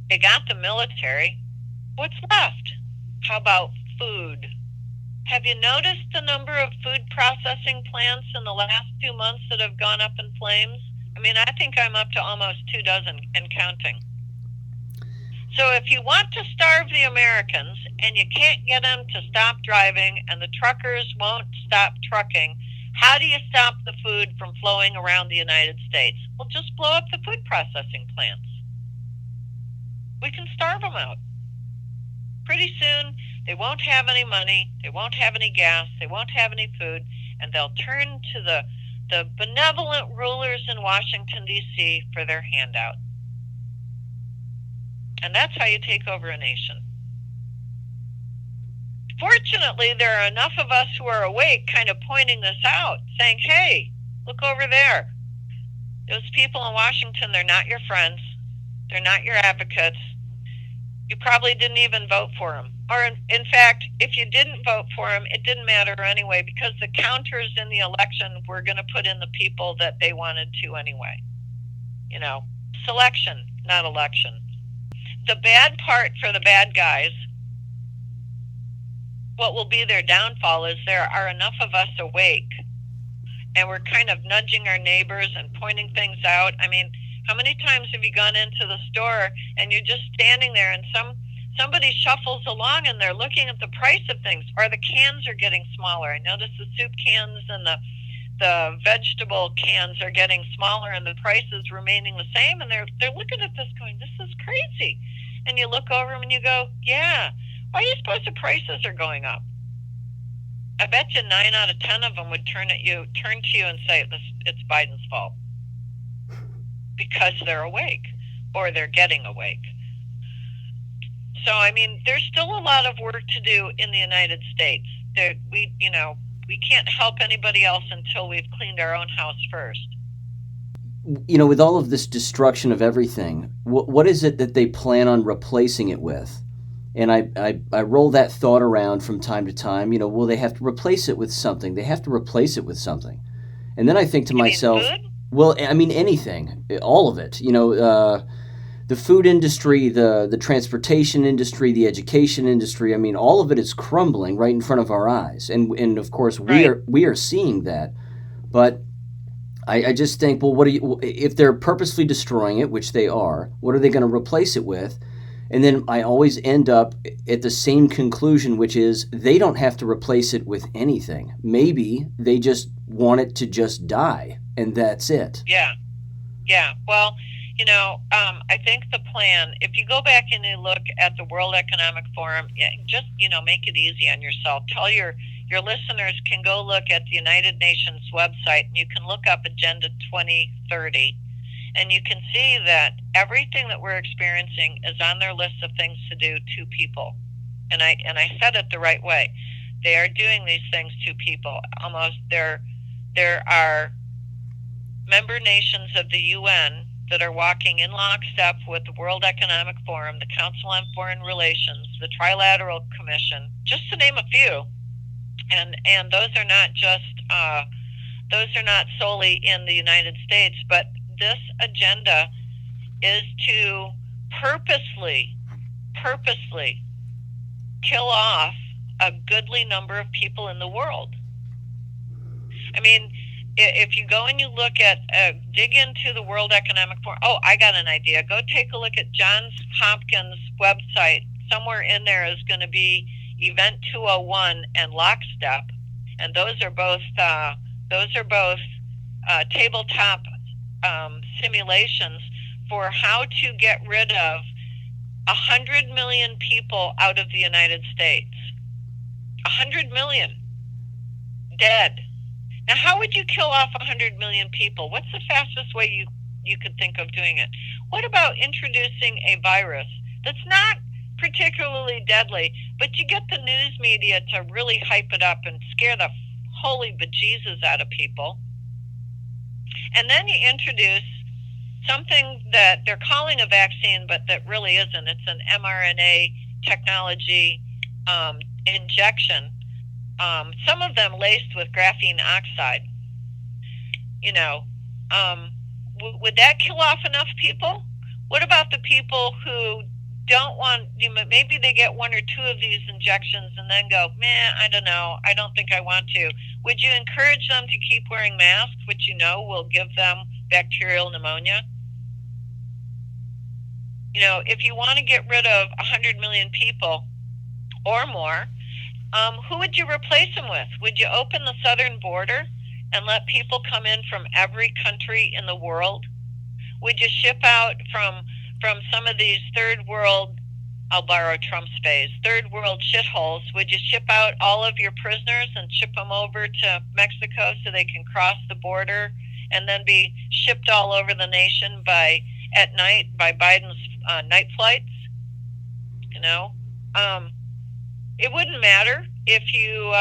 S2: They got the military. What's left? How about food? Have you noticed the number of food processing plants in the last 2 months that have gone up in flames? I mean, I think I'm up to almost 24 and counting. So if you want to starve the Americans and you can't get them to stop driving and the truckers won't stop trucking, how do you stop the food from flowing around the United States? Well, just blow up the food processing plants. We can starve them out. Pretty soon, they won't have any money, they won't have any gas, they won't have any food, and they'll turn to the benevolent rulers in Washington, D.C. for their handout. And that's how you take over a nation. Fortunately, there are enough of us who are awake kind of pointing this out, saying, hey, look over there. Those people in Washington, they're not your friends. They're not your advocates. You probably didn't even vote for them. Or in fact, if you didn't vote for them, it didn't matter anyway because the counters in the election were going to put in the people that they wanted to anyway. You know, selection, not election. The bad part for the bad guys, what will be their downfall is there are enough of us awake and we're kind of nudging our neighbors and pointing things out. I mean, how many times have you gone into the store and you're just standing there and somebody shuffles along and they're looking at the price of things, or the cans are getting smaller. I noticed the soup cans and the vegetable cans are getting smaller and the prices remaining the same, and they're looking at this going, this is crazy. And you look over them and you go, yeah, why do you suppose the prices are going up? I bet you 9 out of 10 of them would turn to you and say it's Biden's fault because they're awake or they're getting awake. So, I mean, there's still a lot of work to do in the United States. We can't help anybody else until we've cleaned our own house first.
S1: You know, with all of this destruction of everything, what is it that they plan on replacing it with? And I roll that thought around from time to time. You know, well, they have to replace it with something. They have to replace it with something. And then I think to myself, well, I mean, anything, all of it. You know, the food industry, the transportation industry, the education industry. I mean, all of it is crumbling right in front of our eyes. And of course, we are seeing that. But I just think, well, if they're purposely destroying it, which they are, what are they going to replace it with? And then I always end up at the same conclusion, which is they don't have to replace it with anything. Maybe they just want it to just die, and that's it.
S2: Yeah. Well, you know, I think the plan, if you go back and you look at the World Economic Forum, just, you know, make it easy on yourself. Tell your listeners can go look at the United Nations website, and you can look up Agenda 2030. And you can see that everything that we're experiencing is on their list of things to do to people. And I said it the right way. They are doing these things to people. Almost there are member nations of the UN that are walking in lockstep with the World Economic Forum, the Council on Foreign Relations, the Trilateral Commission, just to name a few. And those are not solely in the United States, but this agenda is to purposely kill off a goodly number of people in the world. I mean, if you go and you look at, dig into the World Economic Forum, I got an idea. Go take a look at Johns Hopkins website. Somewhere in there is going to be Event 201 and Lockstep, and those are both tabletop simulations for how to get rid of 100 million people out of the United States. 100 million dead. Now, how would you kill off 100 million people? What's the fastest way you could think of doing it? What about introducing a virus that's not particularly deadly, but you get the news media to really hype it up and scare the holy bejesus out of people? And then you introduce something that they're calling a vaccine, but that really isn't. It's an mRNA technology injection. Some of them laced with graphene oxide. You know, would that kill off enough people? What about the people who don't want, maybe they get 1 or 2 of these injections and then go, man, I don't know, I don't think I want to. Would you encourage them to keep wearing masks, which you know will give them bacterial pneumonia? You know, if you want to get rid of 100 million people or more, who would you replace them with? Would you open the southern border and let people come in from every country in the world? Would you ship out from some of these third world, I'll borrow Trump's phrase, third world shitholes? Would you ship out all of your prisoners and ship them over to Mexico so they can cross the border and then be shipped all over the nation at night by Biden's night flights? You know, it wouldn't matter if you,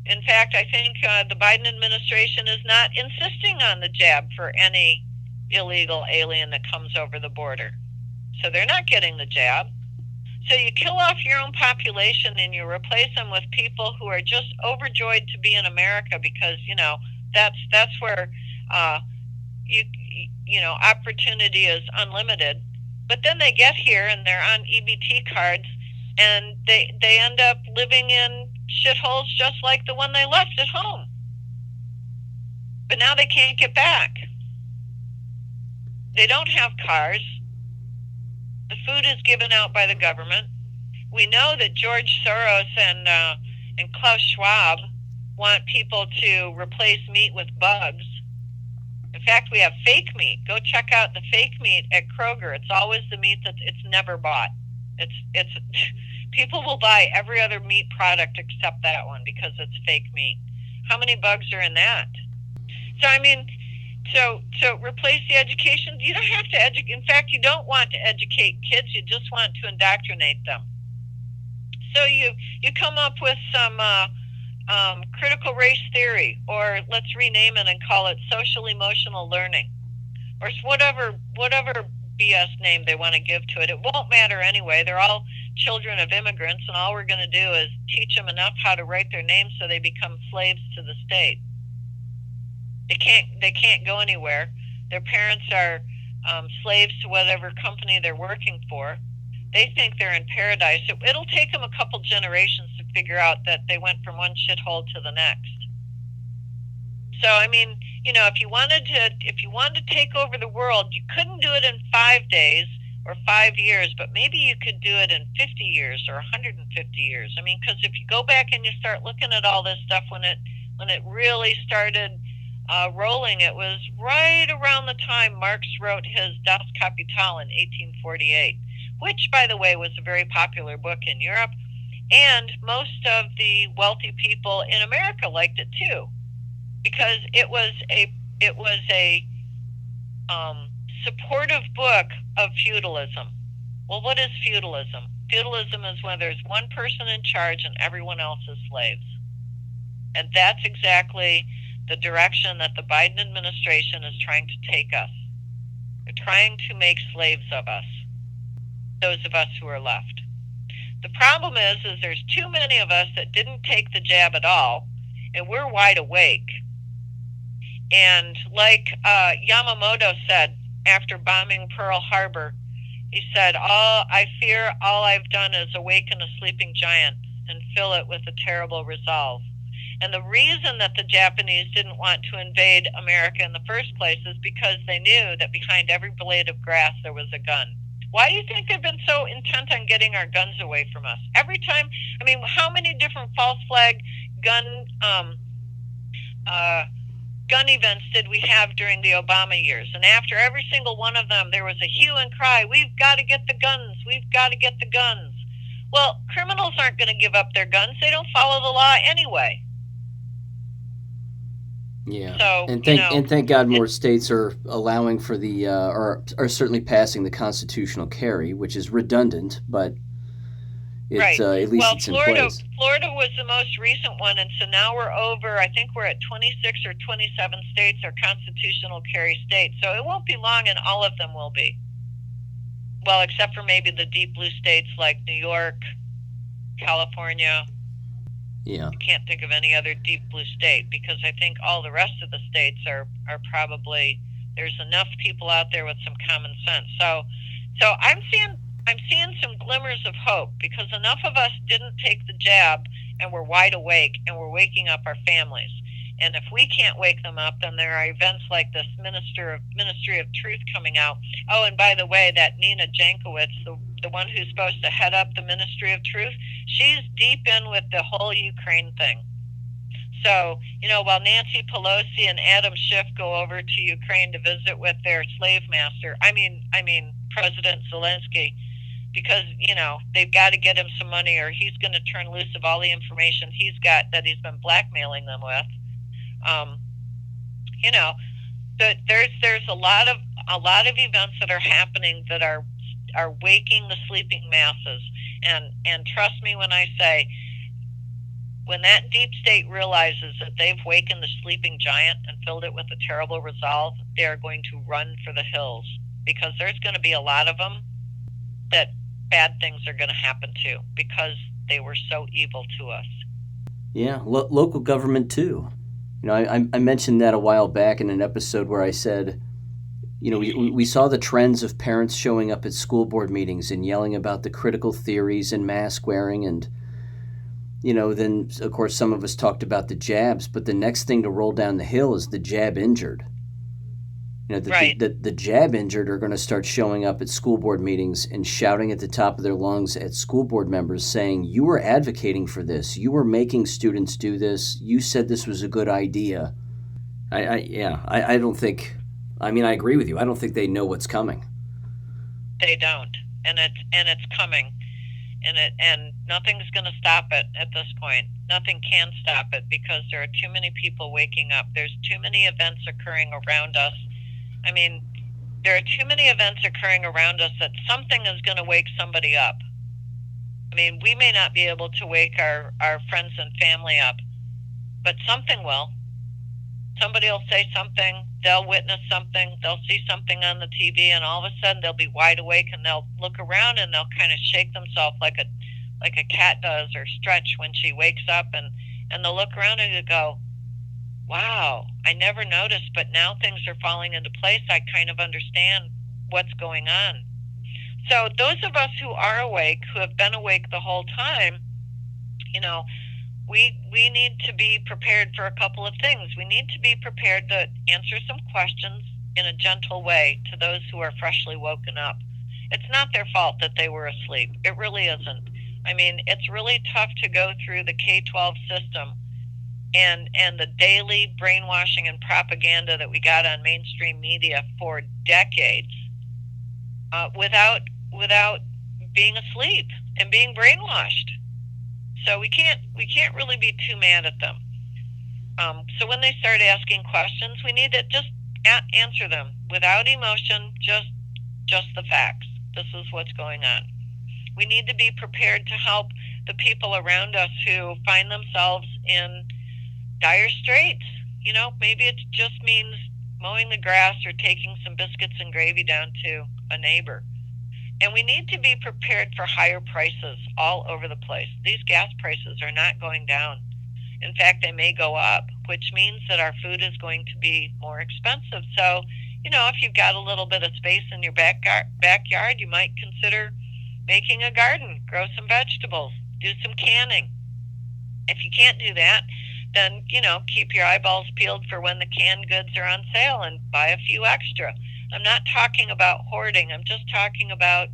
S2: in fact, I think the Biden administration is not insisting on the jab for any illegal alien that comes over the border. So they're not getting the jab. So you kill off your own population and you replace them with people who are just overjoyed to be in America because, you know, that's where you know, opportunity is unlimited. But then they get here and they're on EBT cards and they end up living in shitholes just like the one they left at home. But now they can't get back. They don't have cars. The food is given out by the government. We know that George Soros and Klaus Schwab want people to replace meat with bugs. In fact, we have fake meat. Go check out the fake meat at Kroger. It's always the meat it's never bought. It's people will buy every other meat product except that one because it's fake meat. How many bugs are in that? So I mean, so replace the education. You don't have to educate. In fact, you don't want to educate kids. You just want to indoctrinate them. So you come up with some critical race theory, or let's rename it and call it social emotional learning, or whatever BS name they want to give to it. It won't matter anyway. They're all children of immigrants, and all we're going to do is teach them enough how to write their names so they become slaves to the state. They can't go anywhere. Their parents are slaves to whatever company they're working for. They think they're in paradise. It'll take them a couple generations to figure out that they went from one shithole to the next. So I mean, if you wanted to take over the world, you couldn't do it in 5 days or 5 years, but maybe you could do it in 50 years or 150 years. I mean, because if you go back and you start looking at all this stuff when it really started rolling, it was right around the time Marx wrote his Das Kapital in 1848, which, by the way, was a very popular book in Europe, and most of the wealthy people in America liked it too, because it was a supportive book of feudalism. Well, what is feudalism? Feudalism is when there's one person in charge and everyone else is slaves. And that's exactly the direction that the Biden administration is trying to take us. They're trying to make slaves of us, those of us who are left. The problem is there's too many of us that didn't take the jab at all, and we're wide awake. And like Yamamoto said after bombing Pearl Harbor, he said, I fear all I've done is awaken a sleeping giant and fill it with a terrible resolve. And the reason that the Japanese didn't want to invade America in the first place is because they knew that behind every blade of grass there was a gun. Why do you think they've been so intent on getting our guns away from us? Every time, I mean, how many different false flag gun events did we have during the Obama years? And after every single one of them, there was a hue and cry, we've got to get the guns, we've got to get the guns. Well, criminals aren't going to give up their guns. They don't follow the law anyway.
S1: Yeah,
S2: so,
S1: and thank God more states are allowing for the are certainly passing the constitutional carry, which is redundant, but it's
S2: right.
S1: At least it's in place.
S2: Florida was the most recent one, and so now we're over. I think we're at 26 or 27 states are constitutional carry states. So it won't be long, and all of them will be. Well, except for maybe the deep blue states like New York, California.
S1: Yeah.
S2: I can't think of any other deep blue state because I think all the rest of the states are probably, there's enough people out there with some common sense. So I'm seeing some glimmers of hope because enough of us didn't take the jab and we're wide awake and we're waking up our families. And if we can't wake them up, then there are events like this Ministry of Truth coming out. Oh, and by the way, that Nina Jankowicz, the one who's supposed to head up the Ministry of Truth, she's deep in with the whole Ukraine thing. So, while Nancy Pelosi and Adam Schiff go over to Ukraine to visit with their slave master, I mean President Zelensky, because, they've got to get him some money or he's going to turn loose of all the information he's got that he's been blackmailing them with. There's a lot of events that are happening that are waking the sleeping masses, and trust me when I say, when that deep state realizes that they've wakened the sleeping giant and filled it with a terrible resolve, they are going to run for the hills because there's going to be a lot of them that bad things are going to happen to because they were so evil to us.
S1: Yeah, local government too. I mentioned that a while back in an episode where I said, we saw the trends of parents showing up at school board meetings and yelling about the critical theories and mask wearing. And, then, of course, some of us talked about the jabs. But the next thing to roll down the hill is the jab injured.
S2: Right.
S1: The jab injured are going to start showing up at school board meetings and shouting at the top of their lungs at school board members saying, you were advocating for this. You were making students do this. You said this was a good idea. I don't think, I agree with you. I don't think they know what's coming.
S2: They don't. And it's coming. And nothing's going to stop it at this point. Nothing can stop it because there are too many people waking up. There's too many events occurring around us. There are too many events occurring around us that something is going to wake somebody up. We may not be able to wake our friends and family up, but something will. Somebody will say something, they'll witness something, they'll see something on the TV, and all of a sudden they'll be wide awake and they'll look around and they'll kind of shake themselves like a cat does or stretch when she wakes up, and they'll look around and they'll go, wow, I never noticed, but now things are falling into place. I kind of understand what's going on. So those of us who are awake, who have been awake the whole time, we need to be prepared for a couple of things. We need to be prepared to answer some questions in a gentle way to those who are freshly woken up. It's not their fault that they were asleep. It really isn't. It's really tough to go through the K-12 system and the daily brainwashing and propaganda that we got on mainstream media for decades without being asleep and being brainwashed. So we can't really be too mad at them. So when they start asking questions, we need to just answer them without emotion, just the facts. This is what's going on. We need to be prepared to help the people around us who find themselves in dire straits. Maybe it just means mowing the grass or taking some biscuits and gravy down to a neighbor. And we need to be prepared for higher prices all over the place. These gas prices are not going down. In fact, they may go up, which means that our food is going to be more expensive. So, if you've got a little bit of space in your backyard, you might consider making a garden, grow some vegetables, do some canning. If you can't do that, then, keep your eyeballs peeled for when the canned goods are on sale and buy a few extra. I'm not talking about hoarding. I'm just talking about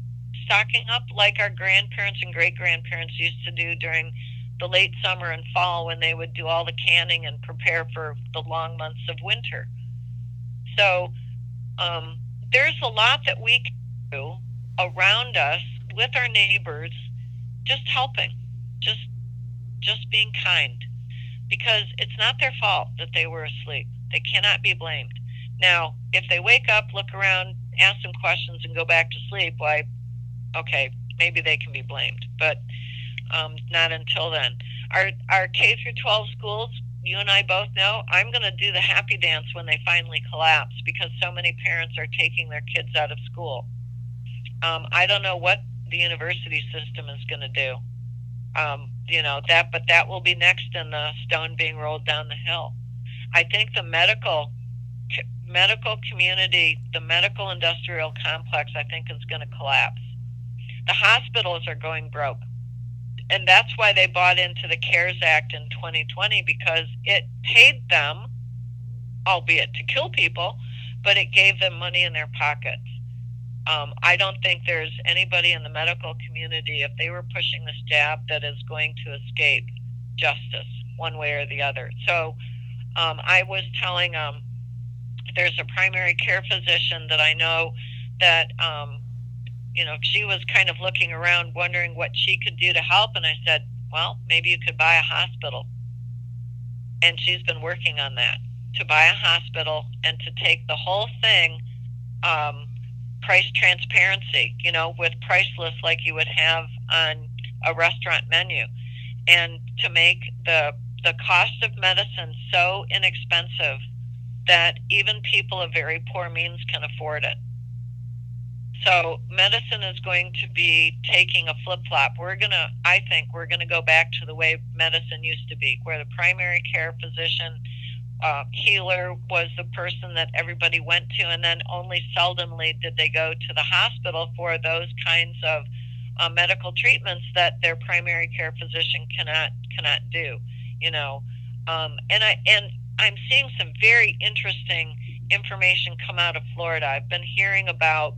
S2: stocking up like our grandparents and great-grandparents used to do during the late summer and fall when they would do all the canning and prepare for the long months of winter. So there's a lot that we can do around us with our neighbors, just helping, just being kind, because it's not their fault that they were asleep. They cannot be blamed. Now, if they wake up, look around, ask some questions, and go back to sleep, why, okay, maybe they can be blamed, but not until then. Our K through 12 schools, you and I both know, I'm going to do the happy dance when they finally collapse because so many parents are taking their kids out of school. I don't know what the university system is going to do. But that will be next in the stone being rolled down the hill. I think the medical community, the medical industrial complex, I think is going to collapse. The hospitals are going broke. And that's why they bought into the CARES Act in 2020, because it paid them, albeit to kill people, but it gave them money in their pockets. I don't think there's anybody in the medical community, if they were pushing this jab, that is going to escape justice one way or the other. So I was telling, there's a primary care physician that I know that, she was kind of looking around wondering what she could do to help. And I said, well, maybe you could buy a hospital. And she's been working on that, to buy a hospital and to take the whole thing, price transparency, with price lists like you would have on a restaurant menu, and to make the cost of medicine so inexpensive that even people of very poor means can afford it. So medicine is going to be taking a flip-flop. I think we're going to go back to the way medicine used to be, where the primary care physician, healer was the person that everybody went to, and then only seldomly did they go to the hospital for those kinds of medical treatments that their primary care physician cannot do. And I'm seeing some very interesting information come out of Florida. I've been hearing about,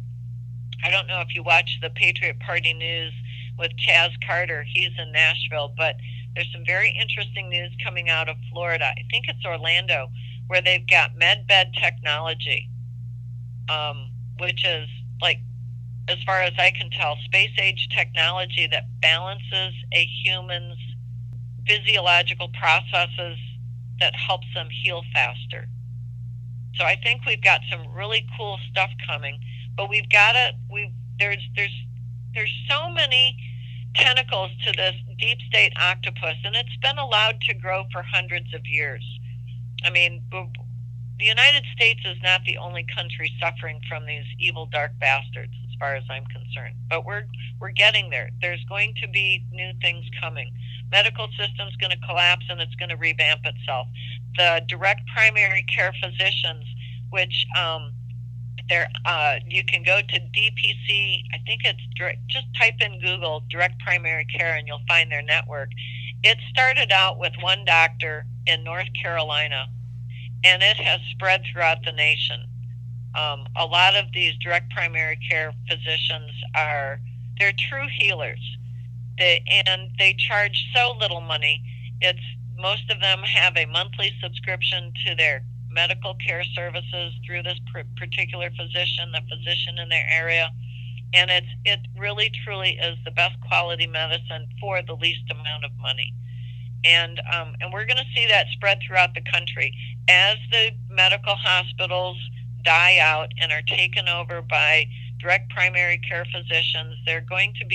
S2: I don't know if you watch the Patriot Party news with Chaz Carter. He's in Nashville, but there's some very interesting news coming out of Florida. I think it's Orlando, where they've got med bed technology, which is like, as far as I can tell, space age technology that balances a human's physiological processes that helps them heal faster. So I think we've got some really cool stuff coming, but there's so many tentacles to this deep state octopus, and it's been allowed to grow for hundreds of years. I mean, the United States is not the only country suffering from these evil dark bastards, as far as I'm concerned. But we're getting there. There's going to be new things coming. Medical system's going to collapse, and it's going to revamp itself. The direct primary care physicians, which you can go to DPC. I think it's just type in Google direct primary care, and you'll find their network. It started out with one doctor in North Carolina, and it has spread throughout the nation. A lot of these direct primary care physicians they're true healers. They charge so little money. Most of them have a monthly subscription to their medical care services through this particular physician, the physician in their area, and it really truly is the best quality medicine for the least amount of money. And we're going to see that spread throughout the country as the medical hospitals die out and are taken over by direct primary care physicians. It's going to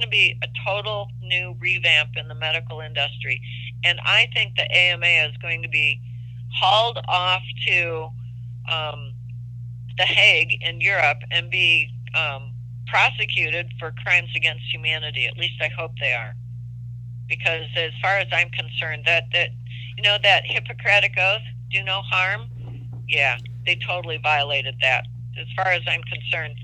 S2: be a total new revamp in the medical industry. And I think the AMA is going to be hauled off to The Hague in Europe and be prosecuted for crimes against humanity. At least I hope they are. Because as far as I'm concerned, that Hippocratic Oath, do no harm, yeah, they totally violated that. As far as I'm concerned,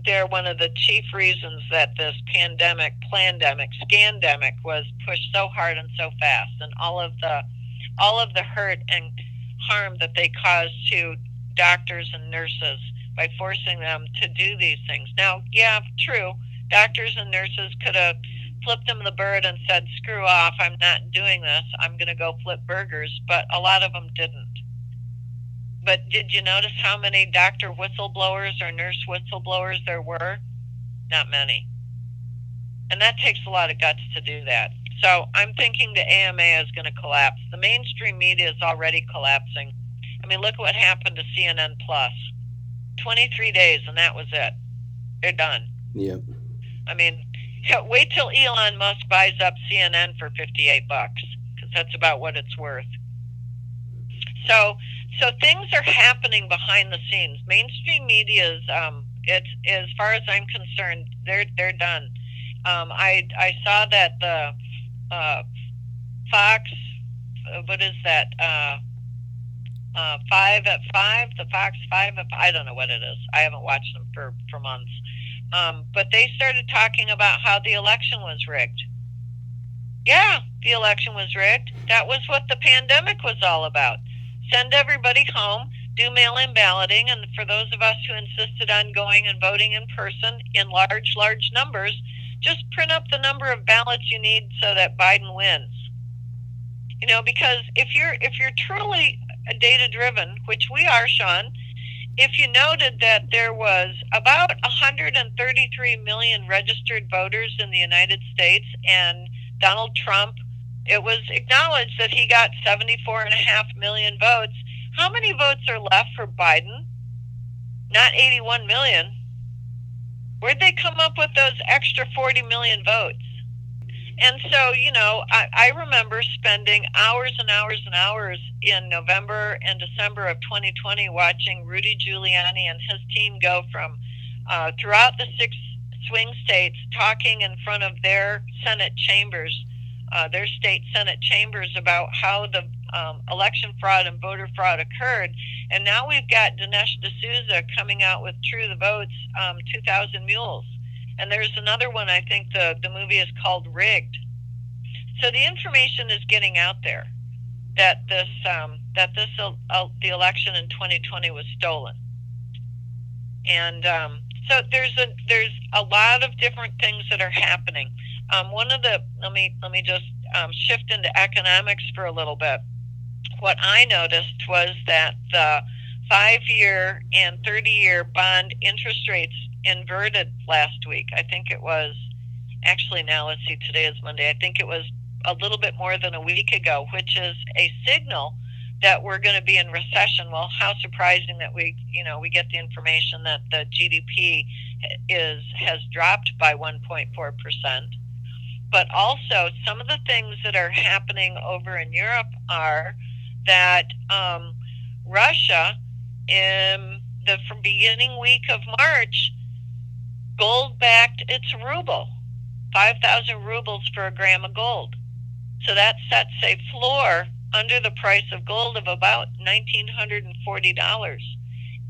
S2: they're one of the chief reasons that this pandemic, scandemic was pushed so hard and so fast, and all of the hurt and harm that they caused to doctors and nurses by forcing them to do these things. Now, yeah, true, doctors and nurses could have flipped them the bird and said, screw off, I'm not doing this, I'm going to go flip burgers, but a lot of them didn't. But did you notice how many doctor whistleblowers or nurse whistleblowers there were? Not many. And that takes a lot of guts to do that. So I'm thinking the AMA is going to collapse. The mainstream media is already collapsing. I mean, look what happened to CNN Plus. 23 days, and that was it. They're done.
S1: Yep.
S2: I mean, wait till Elon Musk buys up CNN for $58, because that's about what it's worth. So things are happening behind the scenes. Mainstream media is, as far as I'm concerned, they're done. I saw that the Fox, what is that? 5 at 5, the Fox 5 at 5, I don't know what it is. I haven't watched them for months. But they started talking about how the election was rigged. Yeah, the election was rigged. That was what the pandemic was all about. Send everybody home, do mail-in balloting, and for those of us who insisted on going and voting in person in large numbers, just print up the number of ballots you need so that Biden wins. You know, because if you're truly data-driven, which we are, Sean, if you noted that there was about 133 million registered voters in the United States, and Donald Trump, it was acknowledged that he got 74.5 million votes. How many votes are left for Biden? Not 81 million. Where'd they come up with those extra 40 million votes? And so, you know, I remember spending hours and hours and hours in November and December of 2020 watching Rudy Giuliani and his team go from throughout the 6 swing states, talking in front of their Senate chambers, their state Senate chambers, about how the election fraud and voter fraud occurred. And now we've got Dinesh D'Souza coming out with True the Votes, 2,000 Mules. And there's another one, I think the movie is called Rigged. So the information is getting out there. that the election in 2020 was stolen. And so there's a lot of different things that are happening. Let me just shift into economics for a little bit. What I noticed was that the 5-year and 30-year bond interest rates inverted last week. I think it was, actually now let's see, today is Monday. I think it was a little bit more than a week ago, which is a signal that we're going to be in recession. Well, how surprising that we get the information that the GDP has dropped by 1.4%. But also some of the things that are happening over in Europe are that Russia, in the beginning week of March, gold backed its ruble, 5,000 rubles for a gram of gold. So that sets a floor under the price of gold of about $1,940.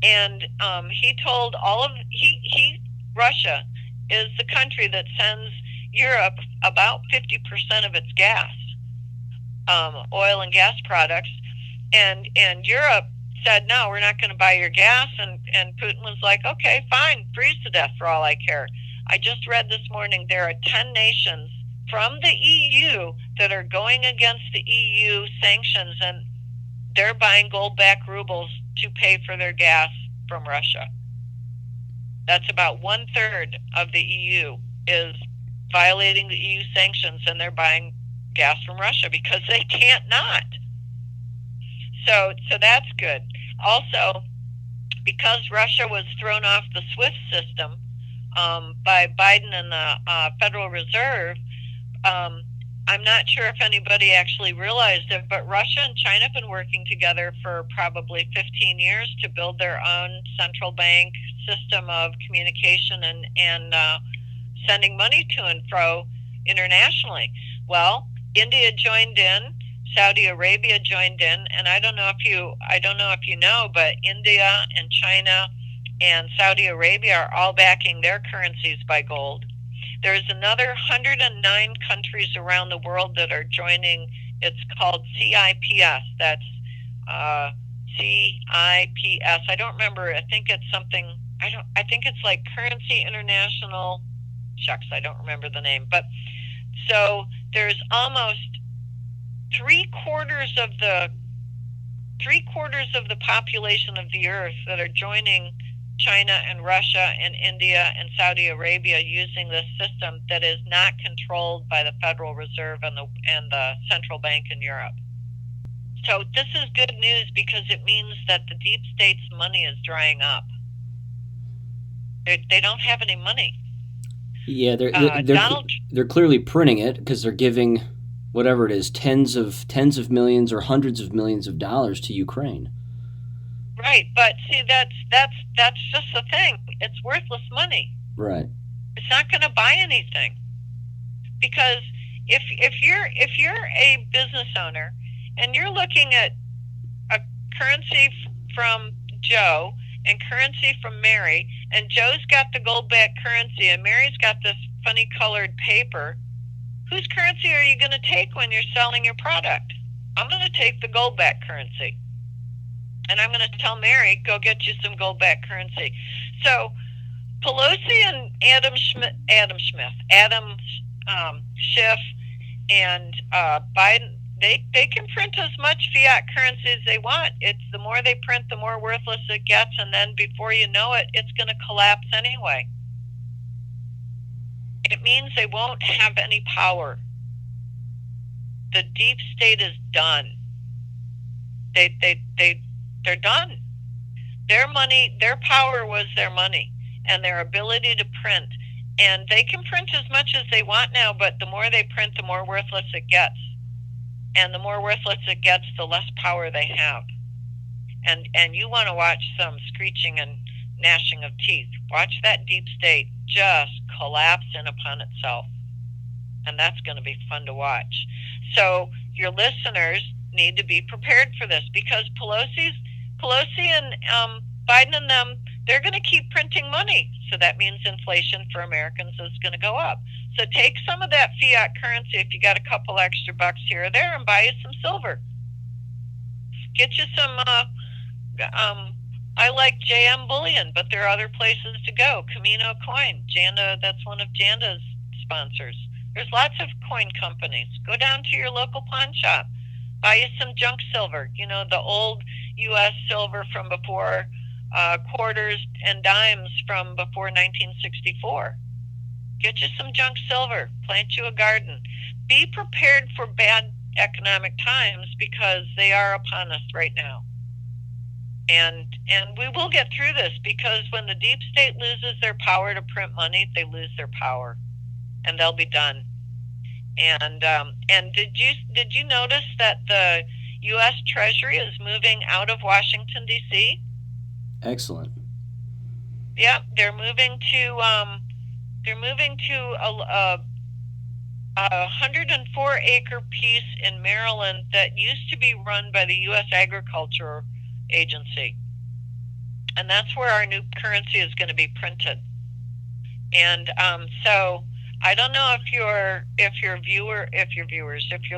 S2: And he told Russia is the country that sends Europe about 50% of its gas, oil and gas products. And Europe said, no, we're not going to buy your gas. And Putin was like, okay, fine, freeze to death for all I care. I just read this morning there are 10 nations from the EU that are going against the EU sanctions, and they're buying gold-backed rubles to pay for their gas from Russia. That's about 1/3 of the EU is violating the EU sanctions, and they're buying gas from Russia because they can't not. So that's good. Also, because Russia was thrown off the SWIFT system by Biden and the Federal Reserve, I'm not sure if anybody actually realized it, but Russia and China have been working together for probably 15 years to build their own central bank system of communication and sending money to and fro internationally. Well, India joined in, Saudi Arabia joined in, and I don't know if you know, but India and China and Saudi Arabia are all backing their currencies by gold. There's another 109 countries around the world that are joining. It's called CIPS. That's CIPS. I don't remember. I think it's something. I think it's like Currency International. Shucks, I don't remember the name. But so there's almost three-quarters of the population of the earth that are joining China and Russia and India and Saudi Arabia using this system that is not controlled by the Federal Reserve and the central bank in Europe. So this is good news because it means that the deep state's money is drying up. They don't have any money.
S1: Yeah, they're clearly printing it because they're giving whatever it is, tens of millions or hundreds of millions of dollars to Ukraine.
S2: Right, but see, that's just the thing. It's worthless money.
S1: Right.
S2: It's not going to buy anything, because if you're a business owner and you're looking at a currency from Joe and currency from Mary, and Joe's got the gold-backed currency and Mary's got this funny colored paper, whose currency are you going to take when you're selling your product? I'm going to take the gold-backed currency. And I'm going to tell Mary, go get you some gold-backed currency. So Pelosi and Adam Schiff, and Biden, they can print as much fiat currency as they want. It's the more they print, the more worthless it gets, and then before you know it, it's going to collapse anyway. It means they won't have any power. The deep state is done. They're done. Their money, their power was their money and their ability to print. And they can print as much as they want now, but the more they print, the more worthless it gets. And the more worthless it gets, the less power they have. And you want to watch some screeching and gnashing of teeth. Watch that deep state just collapse in upon itself. And that's going to be fun to watch. So your listeners need to be prepared for this, because Pelosi and Biden and them, they're going to keep printing money. So that means inflation for Americans is going to go up. So take some of that fiat currency if you got a couple extra bucks here or there and buy you some silver. Get you some. I like JM Bullion, but there are other places to go. Camino Coin, Janda. That's one of Janda's sponsors. There's lots of coin companies. Go down to your local pawn shop. Buy you some junk silver. You know, the old U.S. silver from before quarters and dimes from before 1964. Get you some junk silver. Plant you a garden. Be prepared for bad economic times because they are upon us right now. And we will get through this because when the deep state loses their power to print money, they lose their power, and they'll be done. And did you notice that the U.S. Treasury is moving out of Washington D.C.?
S1: Excellent.
S2: Yeah, they're moving to a 104-acre piece in Maryland that used to be run by the U.S. Agriculture Agency, and that's where our new currency is going to be printed. And so I don't know if your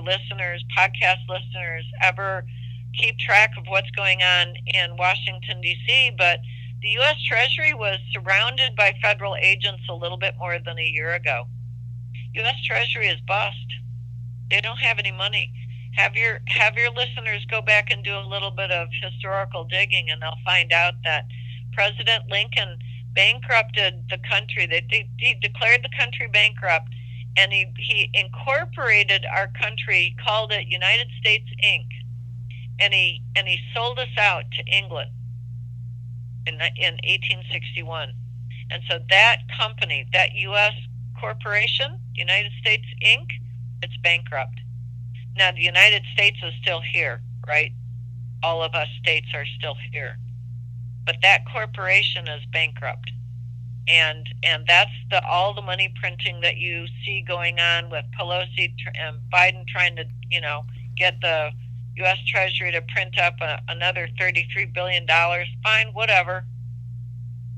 S2: listeners, podcast listeners, ever keep track of what's going on in Washington D.C., but the U.S. Treasury was surrounded by federal agents a little bit more than a year ago. U.S. Treasury is bust. They don't have any money. Have your listeners go back and do a little bit of historical digging, and they'll find out that President Lincoln bankrupted the country. He declared the country bankrupt, and he incorporated our country, called it United States Inc., and he sold us out to England in 1861. And so that company, that U.S. corporation, United States Inc., it's bankrupt. Now, the United States is still here, right? All of us states are still here. But that corporation is bankrupt. And that's all the money printing that you see going on with Pelosi and Biden trying to, get the U.S. Treasury to print up another $33 billion. Fine, whatever.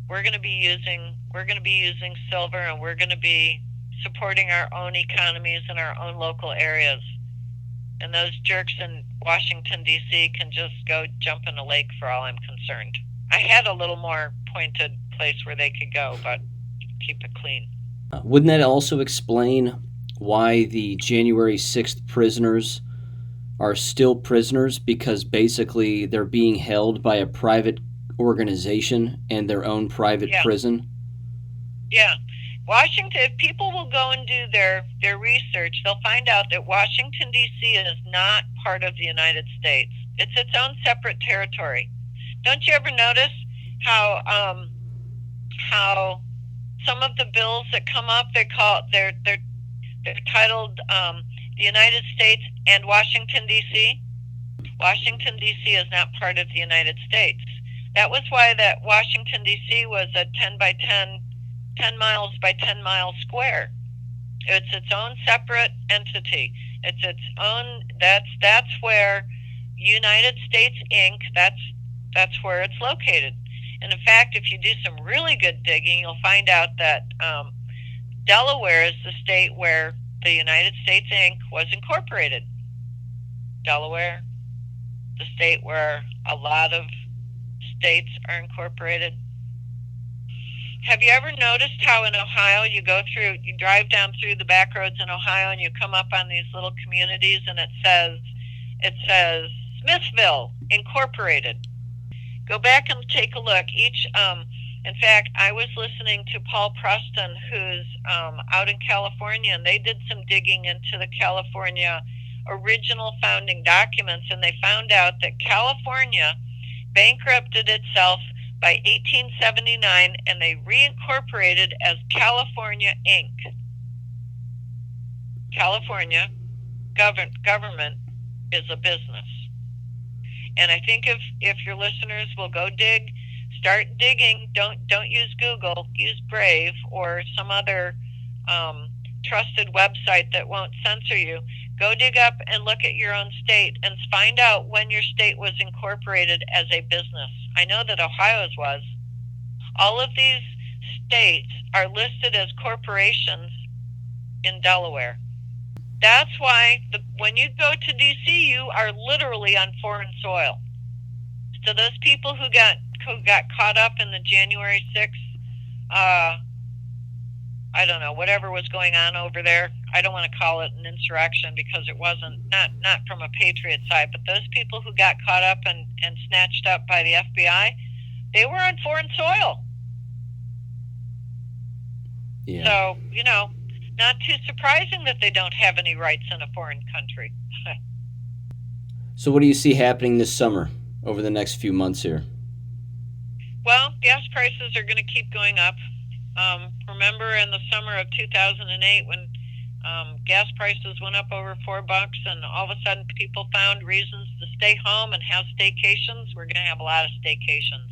S2: We're going to be using silver, and we're going to be supporting our own economies in our own local areas. And those jerks in Washington, D.C. can just go jump in a lake for all I'm concerned. I had a little more pointed place where they could go, but keep it clean.
S1: Wouldn't that also explain why the January 6th prisoners are still prisoners? Because basically they're being held by a private organization and their own private prison?
S2: Yeah. Washington, if people will go and do their research, they'll find out that Washington, D.C. is not part of the United States. It's its own separate territory. Don't you ever notice how some of the bills that come up, they're titled the United States and Washington, D.C.? Washington, D.C. is not part of the United States. That was why that Washington, D.C. was a 10 miles by 10 mile square. It's its own separate entity. It's its own. That's where United States Inc. That's where it's located. And in fact, if you do some really good digging, you'll find out that Delaware is the state where the United States Inc. was incorporated. Delaware, the state where a lot of states are incorporated. Have you ever noticed how in Ohio you drive down through the back roads in Ohio and you come up on these little communities and it says Smithville Incorporated. Go back and take a look. In fact, I was listening to Paul Preston, who's out in California, and they did some digging into the California original founding documents, and they found out that California bankrupted itself by 1879, and they reincorporated as California Inc. California government is a business. And I think if your listeners will go start digging, don't use Google, use Brave or some other trusted website that won't censor you. Go dig up and look at your own state and find out when your state was incorporated as a business. I know that Ohio's was. All of these states are listed as corporations in Delaware. That's why when you go to D.C., you are literally on foreign soil. So those people who got caught up in the January 6th, I don't know, whatever was going on over there. I don't want to call it an insurrection because it wasn't, not from a patriot side, but those people who got caught up and snatched up by the FBI, they were on foreign soil.
S1: Yeah.
S2: So, not too surprising that they don't have any rights in a foreign country.
S1: So what do you see happening this summer over the next few months here?
S2: Well, gas prices are going to keep going up. Remember in the summer of 2008 when gas prices went up over $4 and all of a sudden people found reasons to stay home and have staycations? We're going to have a lot of staycations.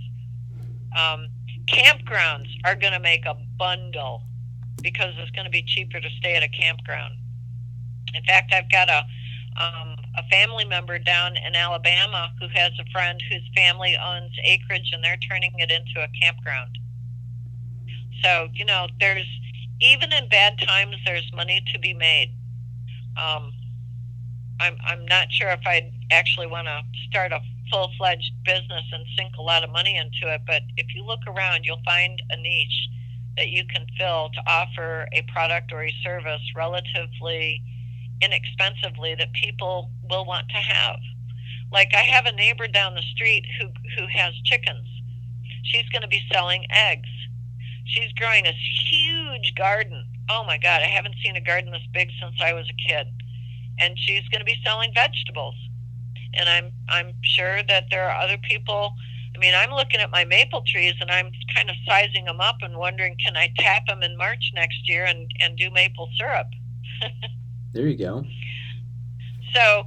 S2: Campgrounds are going to make a bundle because it's going to be cheaper to stay at a campground. In fact, I've got a family member down in Alabama who has a friend whose family owns acreage and they're turning it into a campground. So, there's, even in bad times, there's money to be made. I'm not sure if I'd actually want to start a full-fledged business and sink a lot of money into it, but if you look around, you'll find a niche that you can fill to offer a product or a service relatively inexpensively that people will want to have. Like I have a neighbor down the street who has chickens. She's going to be selling eggs. She's growing this huge garden. Oh my God, I haven't seen a garden this big since I was a kid. And she's going to be selling vegetables. And I'm sure that there are other people. I mean, I'm looking at my maple trees and I'm kind of sizing them up and wondering, can I tap them in March next year and do maple syrup?
S1: There you go.
S2: So,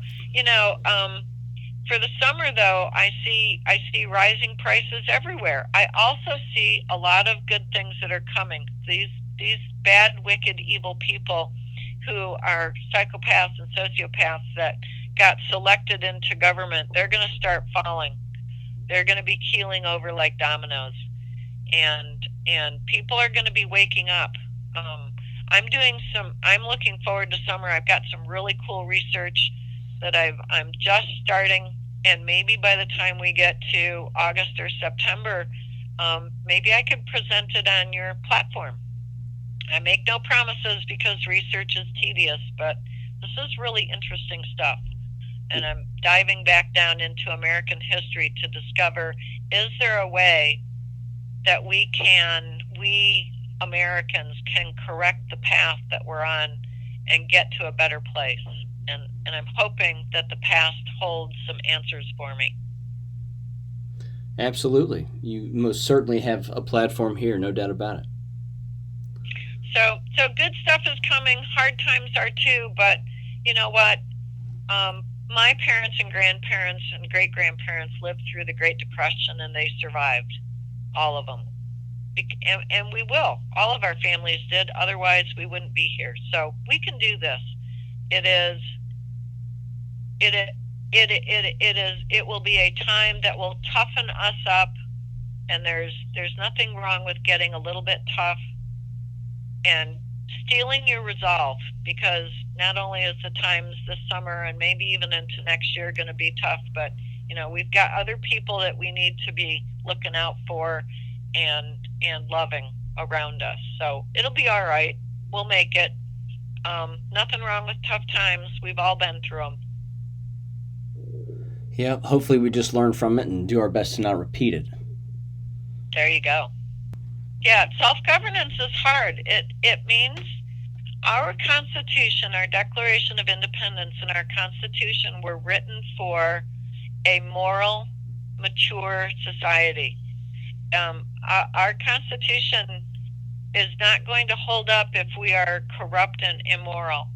S2: for the summer, though, I see rising prices everywhere. I also see a lot of good things that are coming. These bad, wicked, evil people who are psychopaths and sociopaths that got selected into government, they're going to start falling. They're going to be keeling over like dominoes, and people are going to be waking up. I'm looking forward to summer. I've got some really cool research that I'm just starting, and maybe by the time we get to August or September, maybe I could present it on your platform. I make no promises because research is tedious, but this is really interesting stuff. And I'm diving back down into American history to discover, is there a way that we Americans can correct the path that we're on and get to a better place? And I'm hoping that the past holds some answers for me.
S1: Absolutely. You most certainly have a platform here, no doubt about it.
S2: So good stuff is coming. Hard times are too, but you know what? My parents and grandparents and great-grandparents lived through the Great Depression and they survived, all of them. And we will. All of our families did. Otherwise, we wouldn't be here. So we can do this. It will be a time that will toughen us up, and there's nothing wrong with getting a little bit tough and stealing your resolve, because not only is the times this summer and maybe even into next year going to be tough, but we've got other people that we need to be looking out for and loving around us. So it'll be all right. We'll make it. Nothing wrong with tough times. We've all been through them.
S1: Yeah, hopefully we just learn from it and do our best to not repeat it.
S2: There you go. Yeah, self-governance is hard. It means our Constitution, our Declaration of Independence, and our Constitution were written for a moral, mature society. Our Constitution is not going to hold up if we are corrupt and immoral.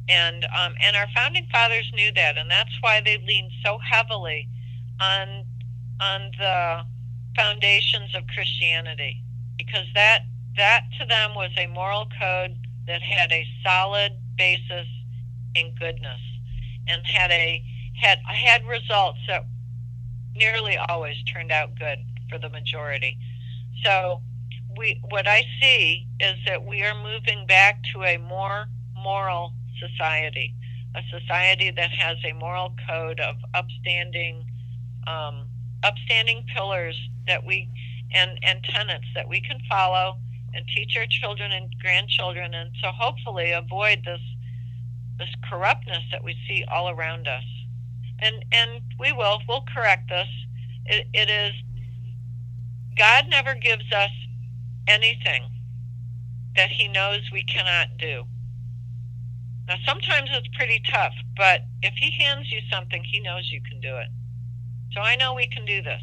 S2: And our founding fathers knew that, and that's why they leaned so heavily on the foundations of Christianity, because that to them was a moral code that had a solid basis in goodness and had results that nearly always turned out good for the majority. So what I see is that we are moving back to a more moral society, a society that has a moral code of upstanding upstanding pillars that we and tenets that we can follow and teach our children and grandchildren, and to hopefully avoid this corruptness that we see all around us. And we'll correct this. It is, God never gives us anything that he knows we cannot do. Now, sometimes it's pretty tough, but if he hands you something, he knows you can do it. So I know we can do this.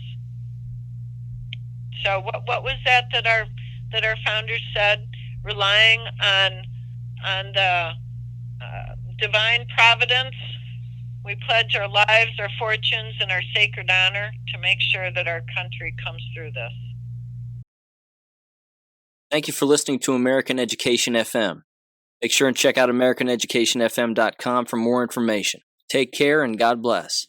S2: So what was that our founders said? Relying on the divine providence, we pledge our lives, our fortunes, and our sacred honor to make sure that our country comes through this.
S1: Thank you for listening to American Education FM. Make sure and check out AmericanEducationFM.com for more information. Take care and God bless.